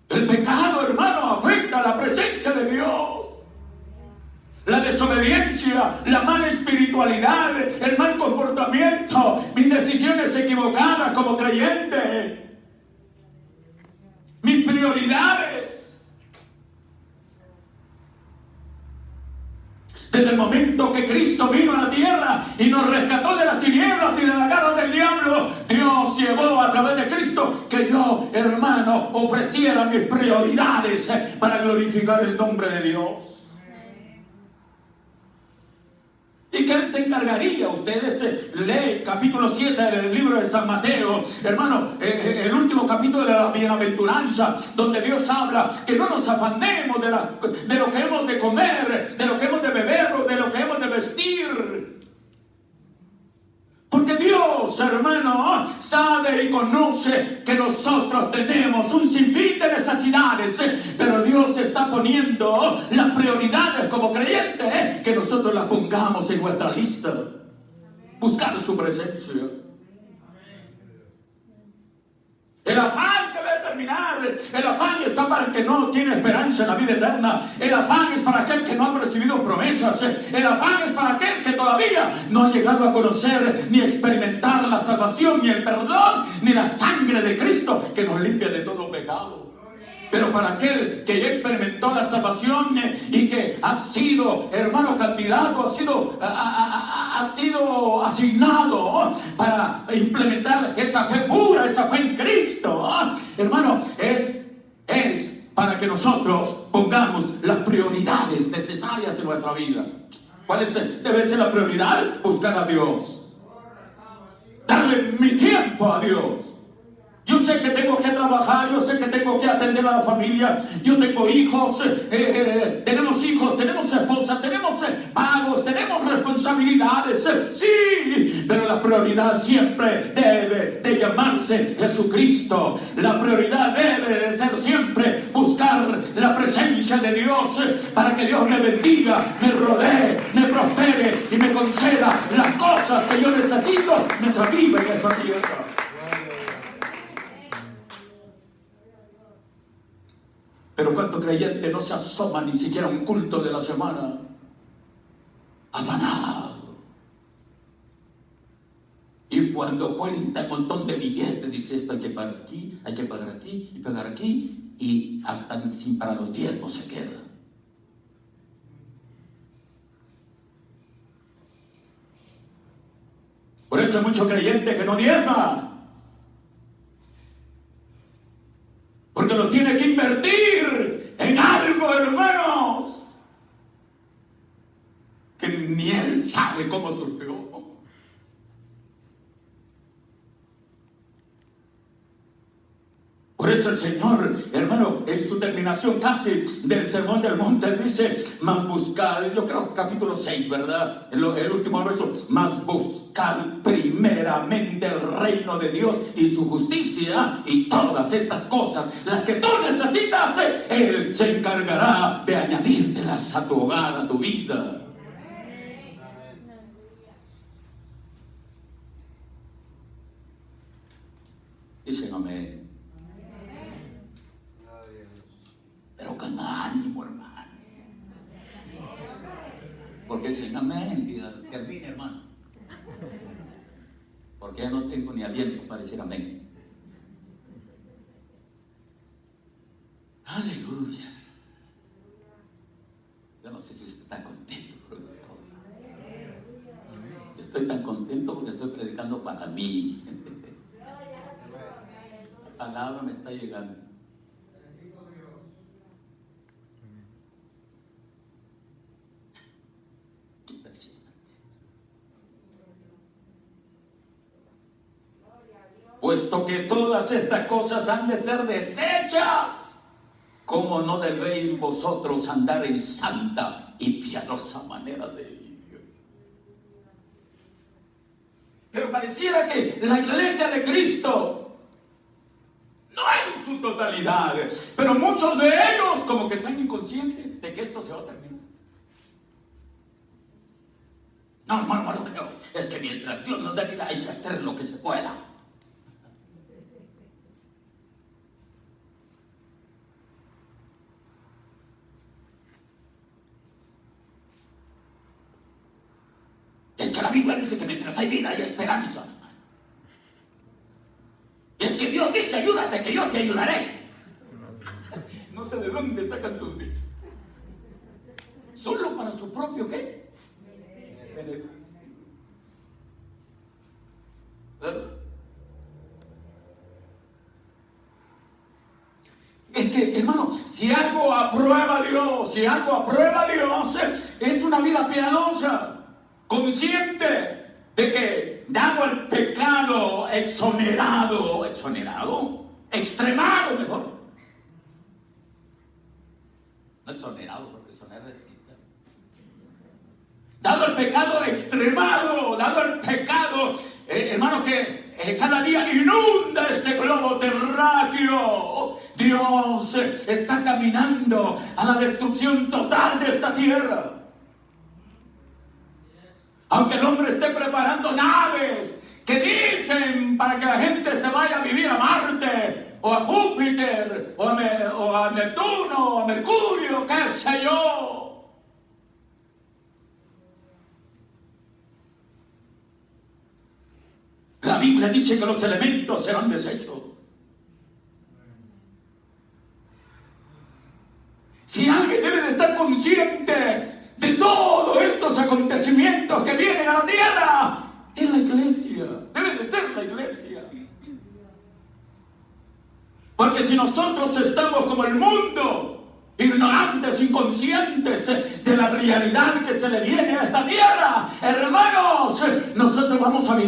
El pecado, hermano, afecta a la presencia de Dios. La desobediencia, la mala espiritualidad, el mal comportamiento, mis decisiones equivocadas como creyente, mis prioridades. Desde el momento que Cristo vino a la tierra y nos rescató de las tinieblas y de la garra del diablo, Dios llevó a través de Cristo que yo, hermano, ofreciera mis prioridades para glorificar el nombre de Dios. Y que Él se encargaría. Ustedes leen capítulo 7 del libro de San Mateo, hermano, el último capítulo de la bienaventuranza, donde Dios habla que no nos afanemos de lo que hemos de comer, de lo que hemos de beber o de lo que hemos de vestir. Porque Dios, hermano, sabe y conoce que nosotros tenemos un sinfín de necesidades, pero Dios está poniendo las prioridades como creyentes, que nosotros las pongamos en nuestra lista. Buscar su presencia. El afán debe terminar. El afán está para el que no tiene esperanza en la vida eterna. El afán es para aquel que no ha recibido promesas. El afán es para aquel que todavía no ha llegado a conocer ni experimentar la salvación, ni el perdón, ni la sangre de Cristo que nos limpia de todo pecado. Pero para aquel que ya experimentó la salvación y que ha sido, hermano, candidato, ha sido asignado para implementar esa fe pura, esa fe en Cristo, hermano, es para que nosotros pongamos las prioridades necesarias en nuestra vida. ¿Cuál debe ser la prioridad? Buscar a Dios. Darle mi tiempo a Dios. Yo sé que tengo que trabajar, yo sé que tengo que atender a la familia, yo tengo hijos, tenemos esposa, tenemos pagos, tenemos responsabilidades, sí, pero la prioridad siempre debe de llamarse Jesucristo. La prioridad debe de ser siempre buscar la presencia de Dios para que Dios me bendiga, me rodee, me prospere y me conceda las cosas que yo necesito mientras viva en esa tierra. Pero cuánto creyente no se asoma ni siquiera a un culto de la semana, afanado. Y cuando cuenta un montón de billetes, dice esto hay que pagar aquí, hay que pagar aquí y pagar aquí, y hasta sin para los diezmos se queda. Por eso hay mucho creyente que no diezma. Porque lo tiene que invertir en algo, hermanos, que ni él sabe cómo surgió. Por eso el Señor, hermano, en su terminación casi del Sermón del Monte dice, más buscad, yo creo capítulo 6, ¿verdad? El último verso, más buscad primeramente el reino de Dios y su justicia, y todas estas cosas, las que tú necesitas, Él se encargará de añadírtelas a tu hogar, a tu vida. Dicen amén. Pero con ánimo, hermano. Porque dicen amén, termine, hermano. Porque ya no tengo ni aliento para decir amén. Aleluya. Yo no sé si usted está contento por esto. Yo estoy tan contento porque estoy predicando para mí. La palabra me está llegando. Puesto que todas estas cosas han de ser deshechas, ¿cómo no debéis vosotros andar en santa y piadosa manera de vivir? Pero pareciera que la iglesia de Cristo, no en su totalidad, pero muchos de ellos como que están inconscientes de que esto se va a terminar. No, hermano, no creo. Es que mientras Dios nos dé vida hay que hacer lo que se pueda. Es que la Biblia dice que mientras hay vida hay esperanza. Es que Dios dice, ayúdate, que yo te ayudaré. No sé de dónde sacan sus dichos. Solo para su propio ¿qué? Beneficio. Es que, hermano, si algo aprueba Dios, es una vida piadosa, consciente de que, dado el pecado extremado mejor. No exonerado, porque exonerar es quitar. Dado el pecado extremado, dado el pecado hermano, que cada día inunda este globo terráqueo. Dios está caminando a la destrucción total de esta tierra. Aunque el hombre esté preparando naves que dicen para que la gente se vaya a vivir a Marte, o a Júpiter, o a Neptuno, o a Mercurio, qué sé yo. La Biblia dice que los elementos serán deshechos. Si alguien debe de estar consciente de todos estos acontecimientos que vienen a la tierra, es la iglesia. Debe de ser la iglesia. Porque si nosotros estamos como el mundo, ignorantes, inconscientes de la realidad que se le viene a esta tierra, hermanos, nosotros vamos a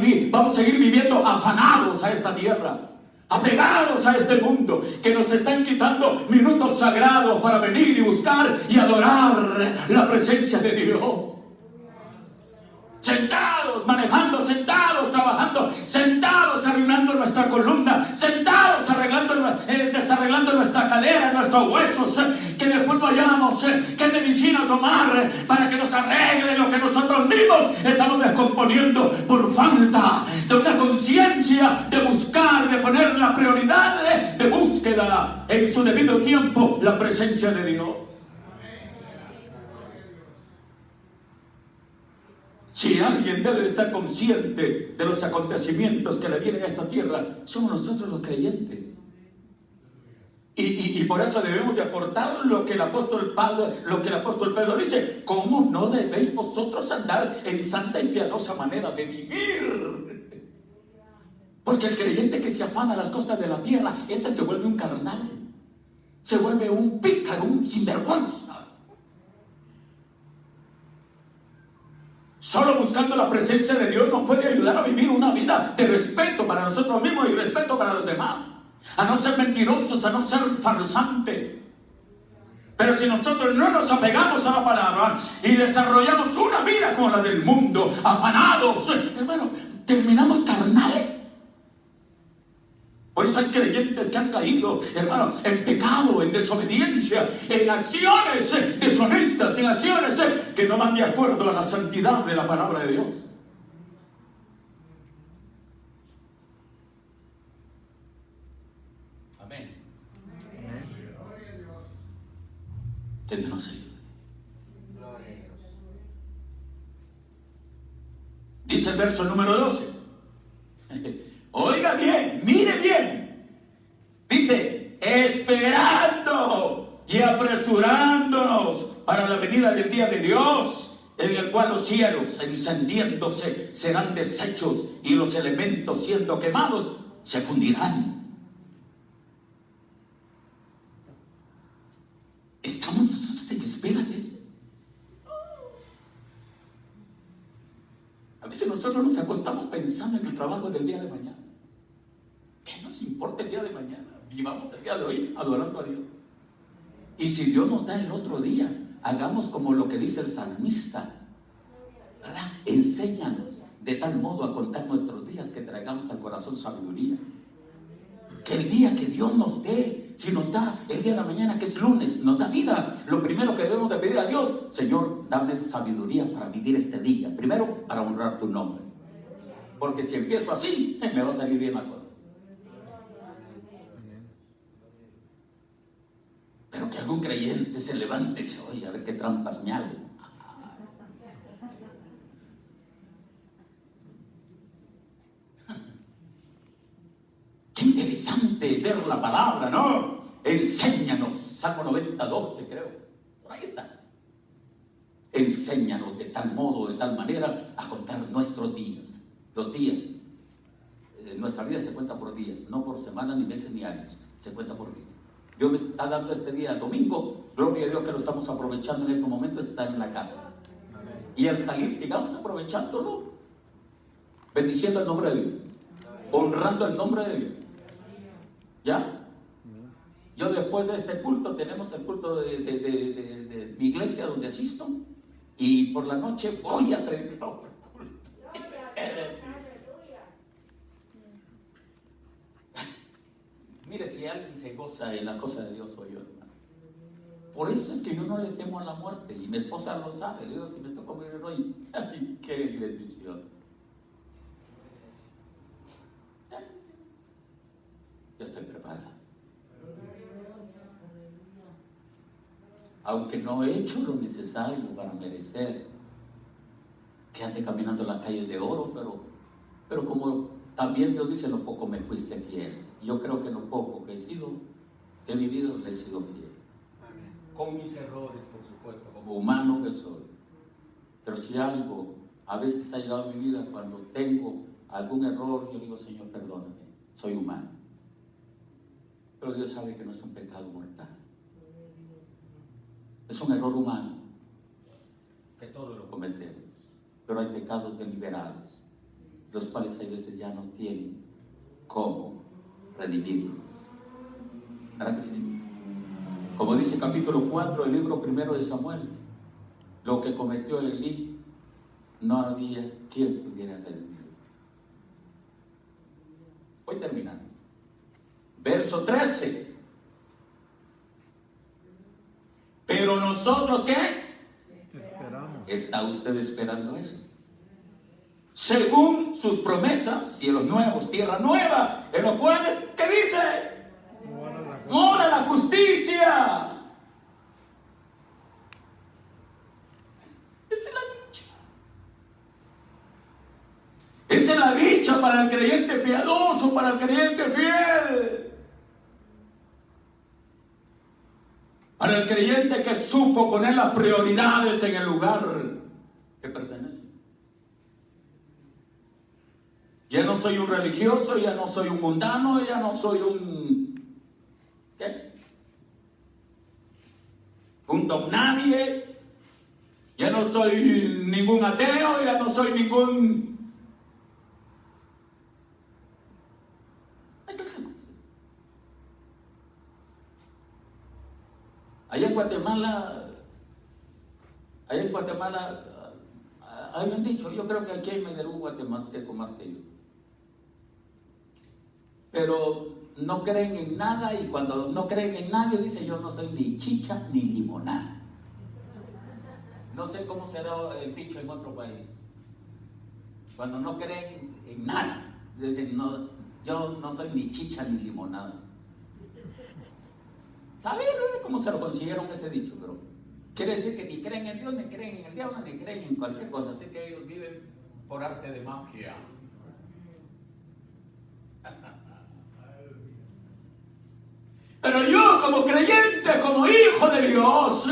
seguir viviendo afanados a esta tierra, apegados a este mundo, que nos están quitando minutos sagrados para venir y buscar y adorar la presencia de Dios. Sentados, manejando, sentados, trabajando, sentados, arruinando nuestra columna, sentados, desarreglando nuestra cadera, nuestros huesos, que después vayamos, qué medicina tomar para que nos arregle lo que nosotros mismos estamos descomponiendo por falta de una conciencia de buscar, de poner la prioridad de búsqueda en su debido tiempo, la presencia de Dios. Si alguien debe estar consciente de los acontecimientos que le vienen a esta tierra, somos nosotros los creyentes. Y por eso debemos de aportar lo que el apóstol Pedro dice: ¿cómo no debéis vosotros andar en santa y piadosa manera de vivir? Porque el creyente que se afana a las cosas de la tierra, ese se vuelve un carnal, se vuelve un pícaro, un sinvergüenza. Solo buscando la presencia de Dios nos puede ayudar a vivir una vida de respeto para nosotros mismos y respeto para los demás. A no ser mentirosos, a no ser farsantes. Pero si nosotros no nos apegamos a la palabra y desarrollamos una vida como la del mundo, afanados, hermano, terminamos carnales. Por eso hay creyentes que han caído, hermano, en pecado, en desobediencia, en acciones deshonestas, en acciones que no van de acuerdo a la santidad de la palabra de Dios. Amén. Que Dios nos ayude. Dice el verso número 12. Oiga bien, mire bien. Dice: esperando y apresurándonos para la venida del día de Dios, en el cual los cielos, encendiéndose, serán deshechos, y los elementos, siendo quemados, se fundirán. ¿Estamos nosotros en espera de eso? A veces nosotros nos acostamos pensando en el trabajo del día de mañana. ¿Qué nos importa el día de mañana? Vivamos el día de hoy adorando a Dios. Y si Dios nos da el otro día, hagamos como lo que dice el salmista, ¿verdad? Enséñanos de tal modo a contar nuestros días que traigamos al corazón sabiduría. Que el día que Dios nos dé, si nos da el día de la mañana, que es lunes, nos da vida, lo primero que debemos de pedir a Dios: Señor, dame sabiduría para vivir este día. Primero, para honrar tu nombre. Porque si empiezo así, me va a salir bien la cosa. Pero que algún creyente se levante y dice: oye, a ver qué trampas me hago. Qué interesante ver la palabra, ¿no? Enséñanos, Salmo 90, 12, creo. Por ahí está. Enséñanos de tal modo, de tal manera, a contar nuestros días. Los días. Nuestra vida se cuenta por días, no por semanas, ni meses, ni años. Se cuenta por días. Dios me está dando este día, el domingo. Gloria a Dios que lo estamos aprovechando en este momento, estar en la casa. Y al salir, sigamos aprovechándolo. Bendiciendo el nombre de Dios. Honrando el nombre de Dios. ¿Ya? Yo después de este culto, tenemos el culto de mi iglesia donde asisto, y por la noche voy a predicar otro culto. Mire, si alguien se goza en las cosas de Dios, soy yo, hermano. Por eso es que yo no le temo a la muerte, y mi esposa lo sabe. Le digo, si me toca morir hoy, ¡ay, qué bendición! Yo estoy preparado. Aunque no he hecho lo necesario para merecer que ande caminando en las calles de oro, pero como también Dios dice, lo poco me fuiste fiel. Yo creo que lo poco que he vivido, le he sido fiel. Con mis errores, por supuesto, como humano que soy. Pero si algo a veces ha llegado a mi vida, cuando tengo algún error, yo digo, Señor, perdóname, soy humano. Pero Dios sabe que no es un pecado mortal. Es un error humano, que todos lo cometemos. Pero hay pecados deliberados, los cuales a veces ya no tienen cómo redimirlos. ¿Verdad que sí? Como dice capítulo 4 del libro 1 de Samuel, lo que cometió Elí, no había quien pudiera redimirlo. Voy terminando. Verso 13. Pero nosotros, ¿qué? Esperamos. ¿Está usted esperando eso? Según sus promesas, cielos nuevos, tierra nueva, en los cuales, ¿qué dice? Mora la justicia. Esa es la dicha. Esa es la dicha para el creyente piadoso, para el creyente fiel. Para el creyente que supo poner las prioridades en el lugar que pertenece. Ya no soy un religioso, ya no soy un mundano, ya no soy un... ¿qué? Un don nadie. Ya no soy ningún ateo, ya no soy ningún... Allá en Guatemala, hay un dicho, yo creo que aquí hay medio un guatemalteco más que yo. Pero no creen en nada, y cuando no creen en nadie, dice, yo no soy ni chicha ni limonada. No sé cómo será el dicho en otro país. Cuando no creen en nada, dicen, no, yo no soy ni chicha ni limonada. ¿Saben cómo se lo consiguieron ese dicho? Pero quiere decir que ni creen en Dios, ni creen en el diablo, ni creen en cualquier cosa. Así que ellos viven por arte de magia. Pero yo, como creyente, como hijo de Dios,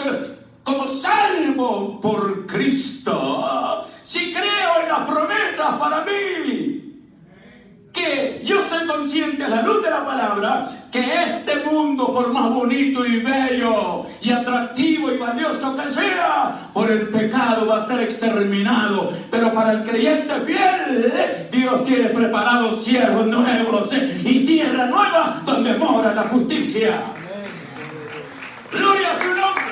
como salvo por Cristo, si creo en las promesas para mí, que yo soy consciente a la luz de la palabra que este mundo, por más bonito y bello y atractivo y valioso que sea, por el pecado va a ser exterminado. Pero para el creyente fiel, Dios tiene preparados cielos nuevos y tierra nueva donde mora la justicia. Gloria a su nombre.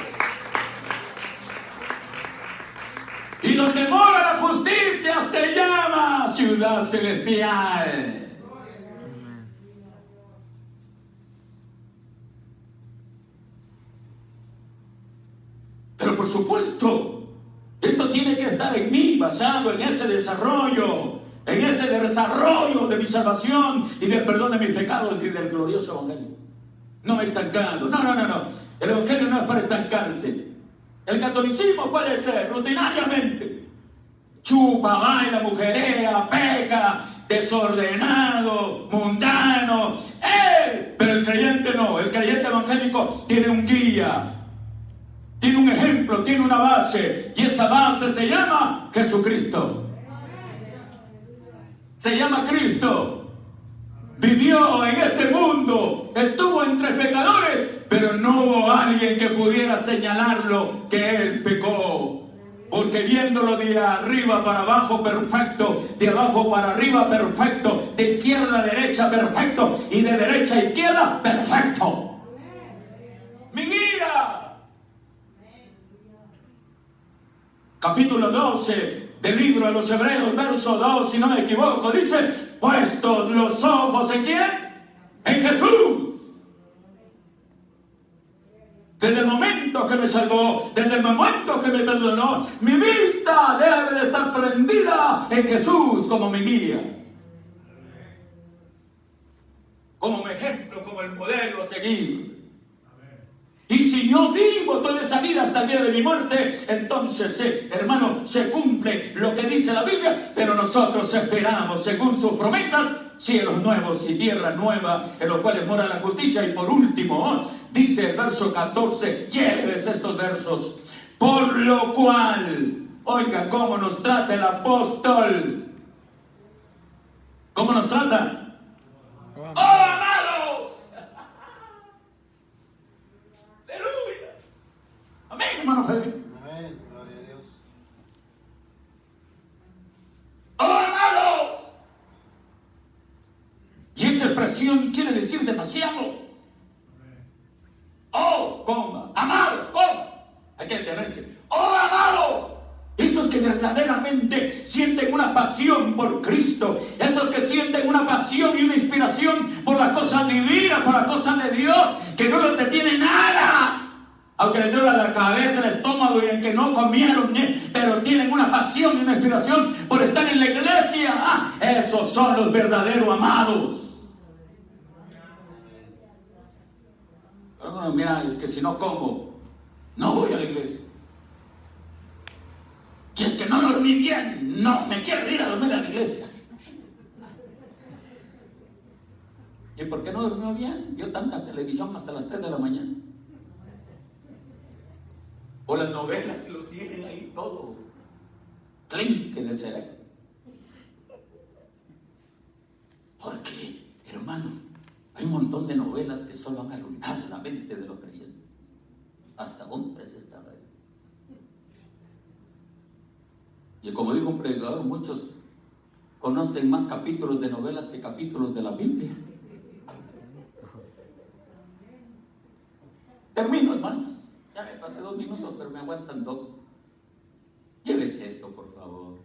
Y donde mora la justicia se llama ciudad celestial. Pero por supuesto, esto tiene que estar en mí, basado en ese desarrollo de mi salvación y del perdón de mis pecados y del glorioso evangelio. No estancado, no. El evangelio no es para estancarse. El catolicismo puede ser rutinariamente. Chupa, baila, mujerea, peca, desordenado, mundano. Pero el creyente no. El creyente evangélico tiene un guía, tiene un ejemplo, tiene una base. Y esa base se llama Jesucristo. Se llama Cristo. Vivió en este mundo, estuvo entre pecadores, pero no hubo alguien que pudiera señalarlo que él pecó. Porque viéndolo de arriba para abajo, perfecto. De abajo para arriba, perfecto. De izquierda a derecha, perfecto. Y de derecha a izquierda, perfecto. ¡Mi guía! Capítulo 12 del libro de los Hebreos, verso 2, si no me equivoco, dice: puestos los ojos ¿en quién? En Jesús, Desde el momento que me salvó, desde el momento que me perdonó, mi vista debe de estar prendida en Jesús como mi guía, como mi ejemplo, como el modelo a seguir. Y si yo vivo toda esa vida hasta el día de mi muerte, entonces, hermano, se cumple lo que dice la Biblia, pero nosotros esperamos, según sus promesas, cielos nuevos y tierra nueva, en los cuales mora la justicia. Y por último, dice el verso 14, lleves estos versos, por lo cual, oiga cómo nos trata el apóstol. ¿Cómo nos trata? ¡Oh, amados! ¡Aleluya! Amén, hermano Javier. Amén. Gloria a Dios. ¡Oh, amados! Y esa expresión quiere decir demasiado. ¡Oh, coma! ¡Amados, coma! Hay que detenerse. ¡Oh, amados! Esos que verdaderamente sienten una pasión por Cristo, esos que sienten una pasión y una inspiración por las cosas divinas, por las cosas de Dios, que no los detiene nada, aunque les duele la cabeza, el estómago y en que no comieron, pero tienen una pasión y una inspiración por estar en la iglesia. Esos son los verdaderos amados. Pero mira, es que si no como, no voy a la iglesia. Y es que no dormí bien, no, me quiero ir a dormir a la iglesia. ¿Y por qué no durmió bien? Vio tanta televisión hasta las 3 de la mañana. O las novelas lo tienen ahí todo clenque del cerebro. Porque, hermano, hay un montón de novelas que solo han arruinado la mente de los creyentes. Hasta hombres están ahí. Y como dijo un predicador, muchos conocen más capítulos de novelas que capítulos de la Biblia. Termino, hermanos. Ya me pasé 2 minutos, pero me aguantan 2. Llévese esto, por favor.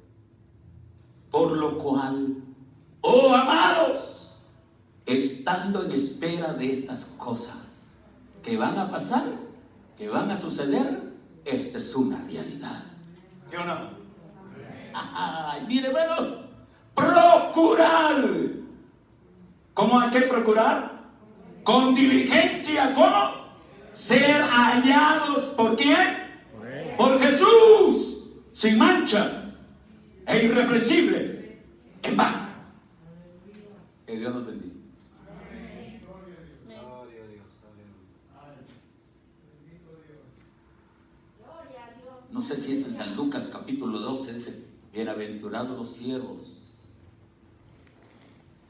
Por lo cual, oh amados, estando en espera de estas cosas que van a pasar, que van a suceder, esta es una realidad. ¿Sí o no? Ay, mire, bueno, procurar. ¿Cómo hay que procurar? Con diligencia. ¿Cómo? Ser hallados ¿por quién? Por Jesús, sin mancha e irreprensibles en paz. Que Dios nos bendiga. Gloria a Dios. Aleluya. No sé si es en San Lucas capítulo 12, dice, bienaventurados los siervos,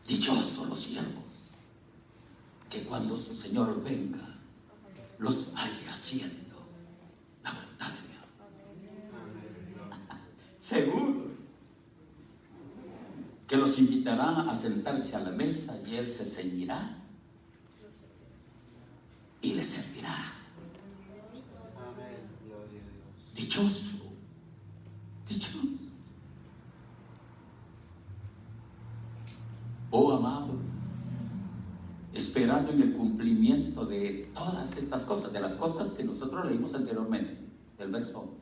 dichosos los siervos, que cuando su Señor venga, los haya haciendo la voluntad de Dios. Seguro que los invitará a sentarse a la mesa y Él se ceñirá y les servirá. Amén. Gloria a Dios. Dichoso, dichoso. Oh amado, esperando en el cumplimiento de todas estas cosas, de las cosas que nosotros leímos anteriormente, del verso 11.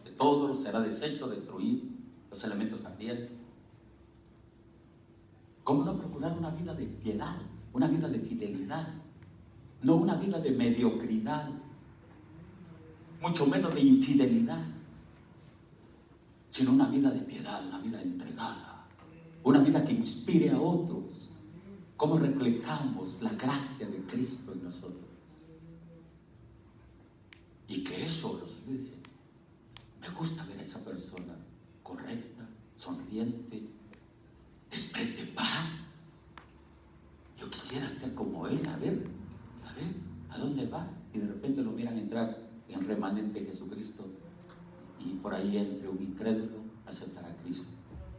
De todo será deshecho, destruido, los elementos ardientes. ¿Cómo no procurar una vida de piedad, una vida de fidelidad, no una vida de mediocridad, mucho menos de infidelidad, sino una vida de piedad, una vida entregada, una vida que inspire a otros? ¿Cómo reflejamos la gracia de Cristo en nosotros? Y que eso, los Señores dicen, me gusta ver a esa persona correcta, sonriente, desprende paz. Yo quisiera ser como él, a ver, ¿a dónde va? Y de repente lo miran entrar en remanente Jesucristo y por ahí entre un incrédulo aceptar a Cristo.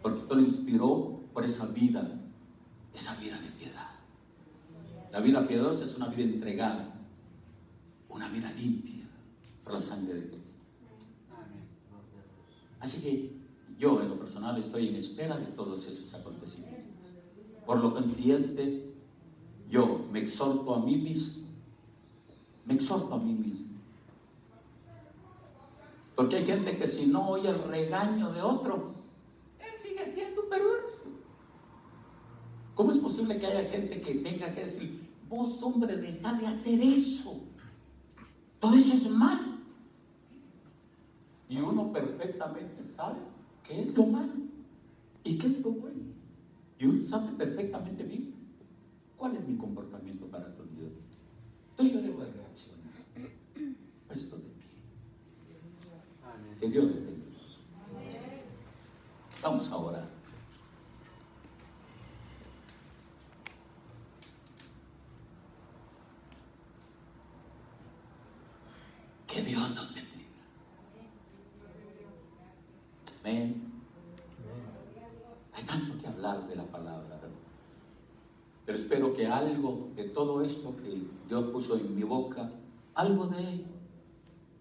Porque esto lo inspiró por esa vida de piedad. La vida piadosa es una vida entregada, una vida limpia por la sangre de Cristo. Así que yo en lo personal estoy en espera de todos esos acontecimientos. Por lo consiguiente, yo me exhorto a mí mismo, Me exhorto a mí mismo. Porque hay gente que si no oye el regaño de otro, él sigue siendo perverso. ¿Cómo es posible que haya gente que tenga que decir, vos hombre, deja de hacer eso? Todo eso es mal. Y uno perfectamente sabe qué es lo malo y qué es lo bueno. Y uno sabe perfectamente bien cuál es mi comportamiento para con Dios. Entonces yo debo de reaccionar. Puesto de pie. Que Dios les bendiga. Vamos a orar. Que Dios nos bendiga. Amén. Hay tanto que hablar de la palabra, ¿verdad? Pero espero que algo de todo esto que Dios puso en mi boca, algo de ello,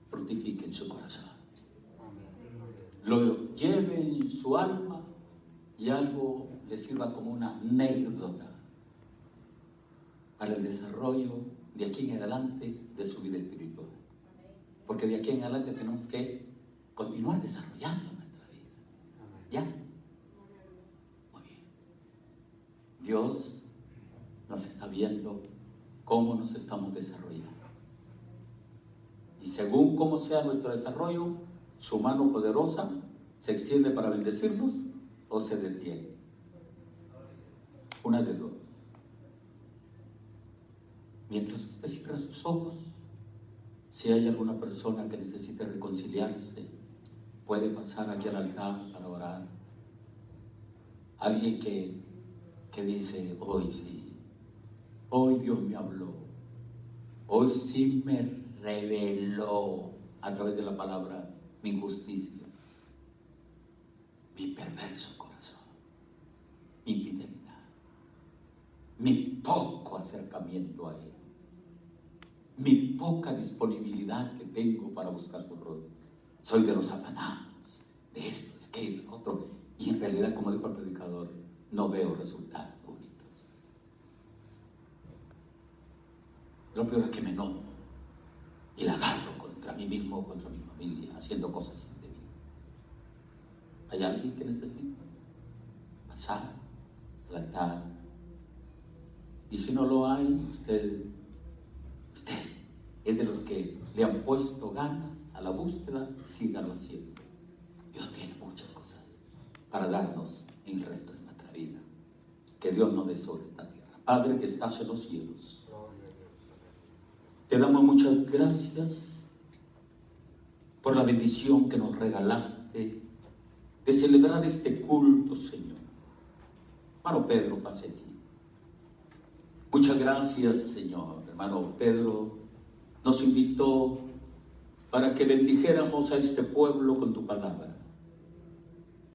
fructifique en su corazón. Lo lleve en su alma y algo le sirva como una anécdota para el desarrollo de aquí en adelante de su vida espiritual. Porque de aquí en adelante tenemos que continuar desarrollando nuestra vida. ¿Ya? Muy bien. Dios nos está viendo cómo nos estamos desarrollando. Y según cómo sea nuestro desarrollo, su mano poderosa se extiende para bendecirnos o se detiene. Una de dos. Mientras usted cierra sus ojos, si hay alguna persona que necesite reconciliarse, puede pasar aquí al altar para orar. Alguien que dice, hoy sí, hoy Dios me habló, hoy sí me reveló a través de la palabra mi injusticia, mi perverso corazón, mi infidelidad, mi poco acercamiento a Él, mi poca disponibilidad que tengo para buscar su rostro. Soy de los afanados, de esto, de aquello, de otro, y en realidad, como dijo el predicador, no veo resultados bonitos. Lo peor es que me enojo y la agarro contra mí mismo, contra mi familia, haciendo cosas indebidas. ¿Hay alguien que necesita pasar al altar? Y si no lo hay, usted es de los que le han puesto ganas a la búsqueda, sígalo haciendo. Dios tiene muchas cosas para darnos en el resto de nuestra vida. Que Dios nos dé sobre esta tierra. Padre que estás en los cielos, te damos muchas gracias por la bendición que nos regalaste de celebrar este culto, Señor. Hermano Pedro, pase aquí. Muchas gracias, Señor. Hermano Pedro nos invitó para que bendijéramos a este pueblo con tu palabra.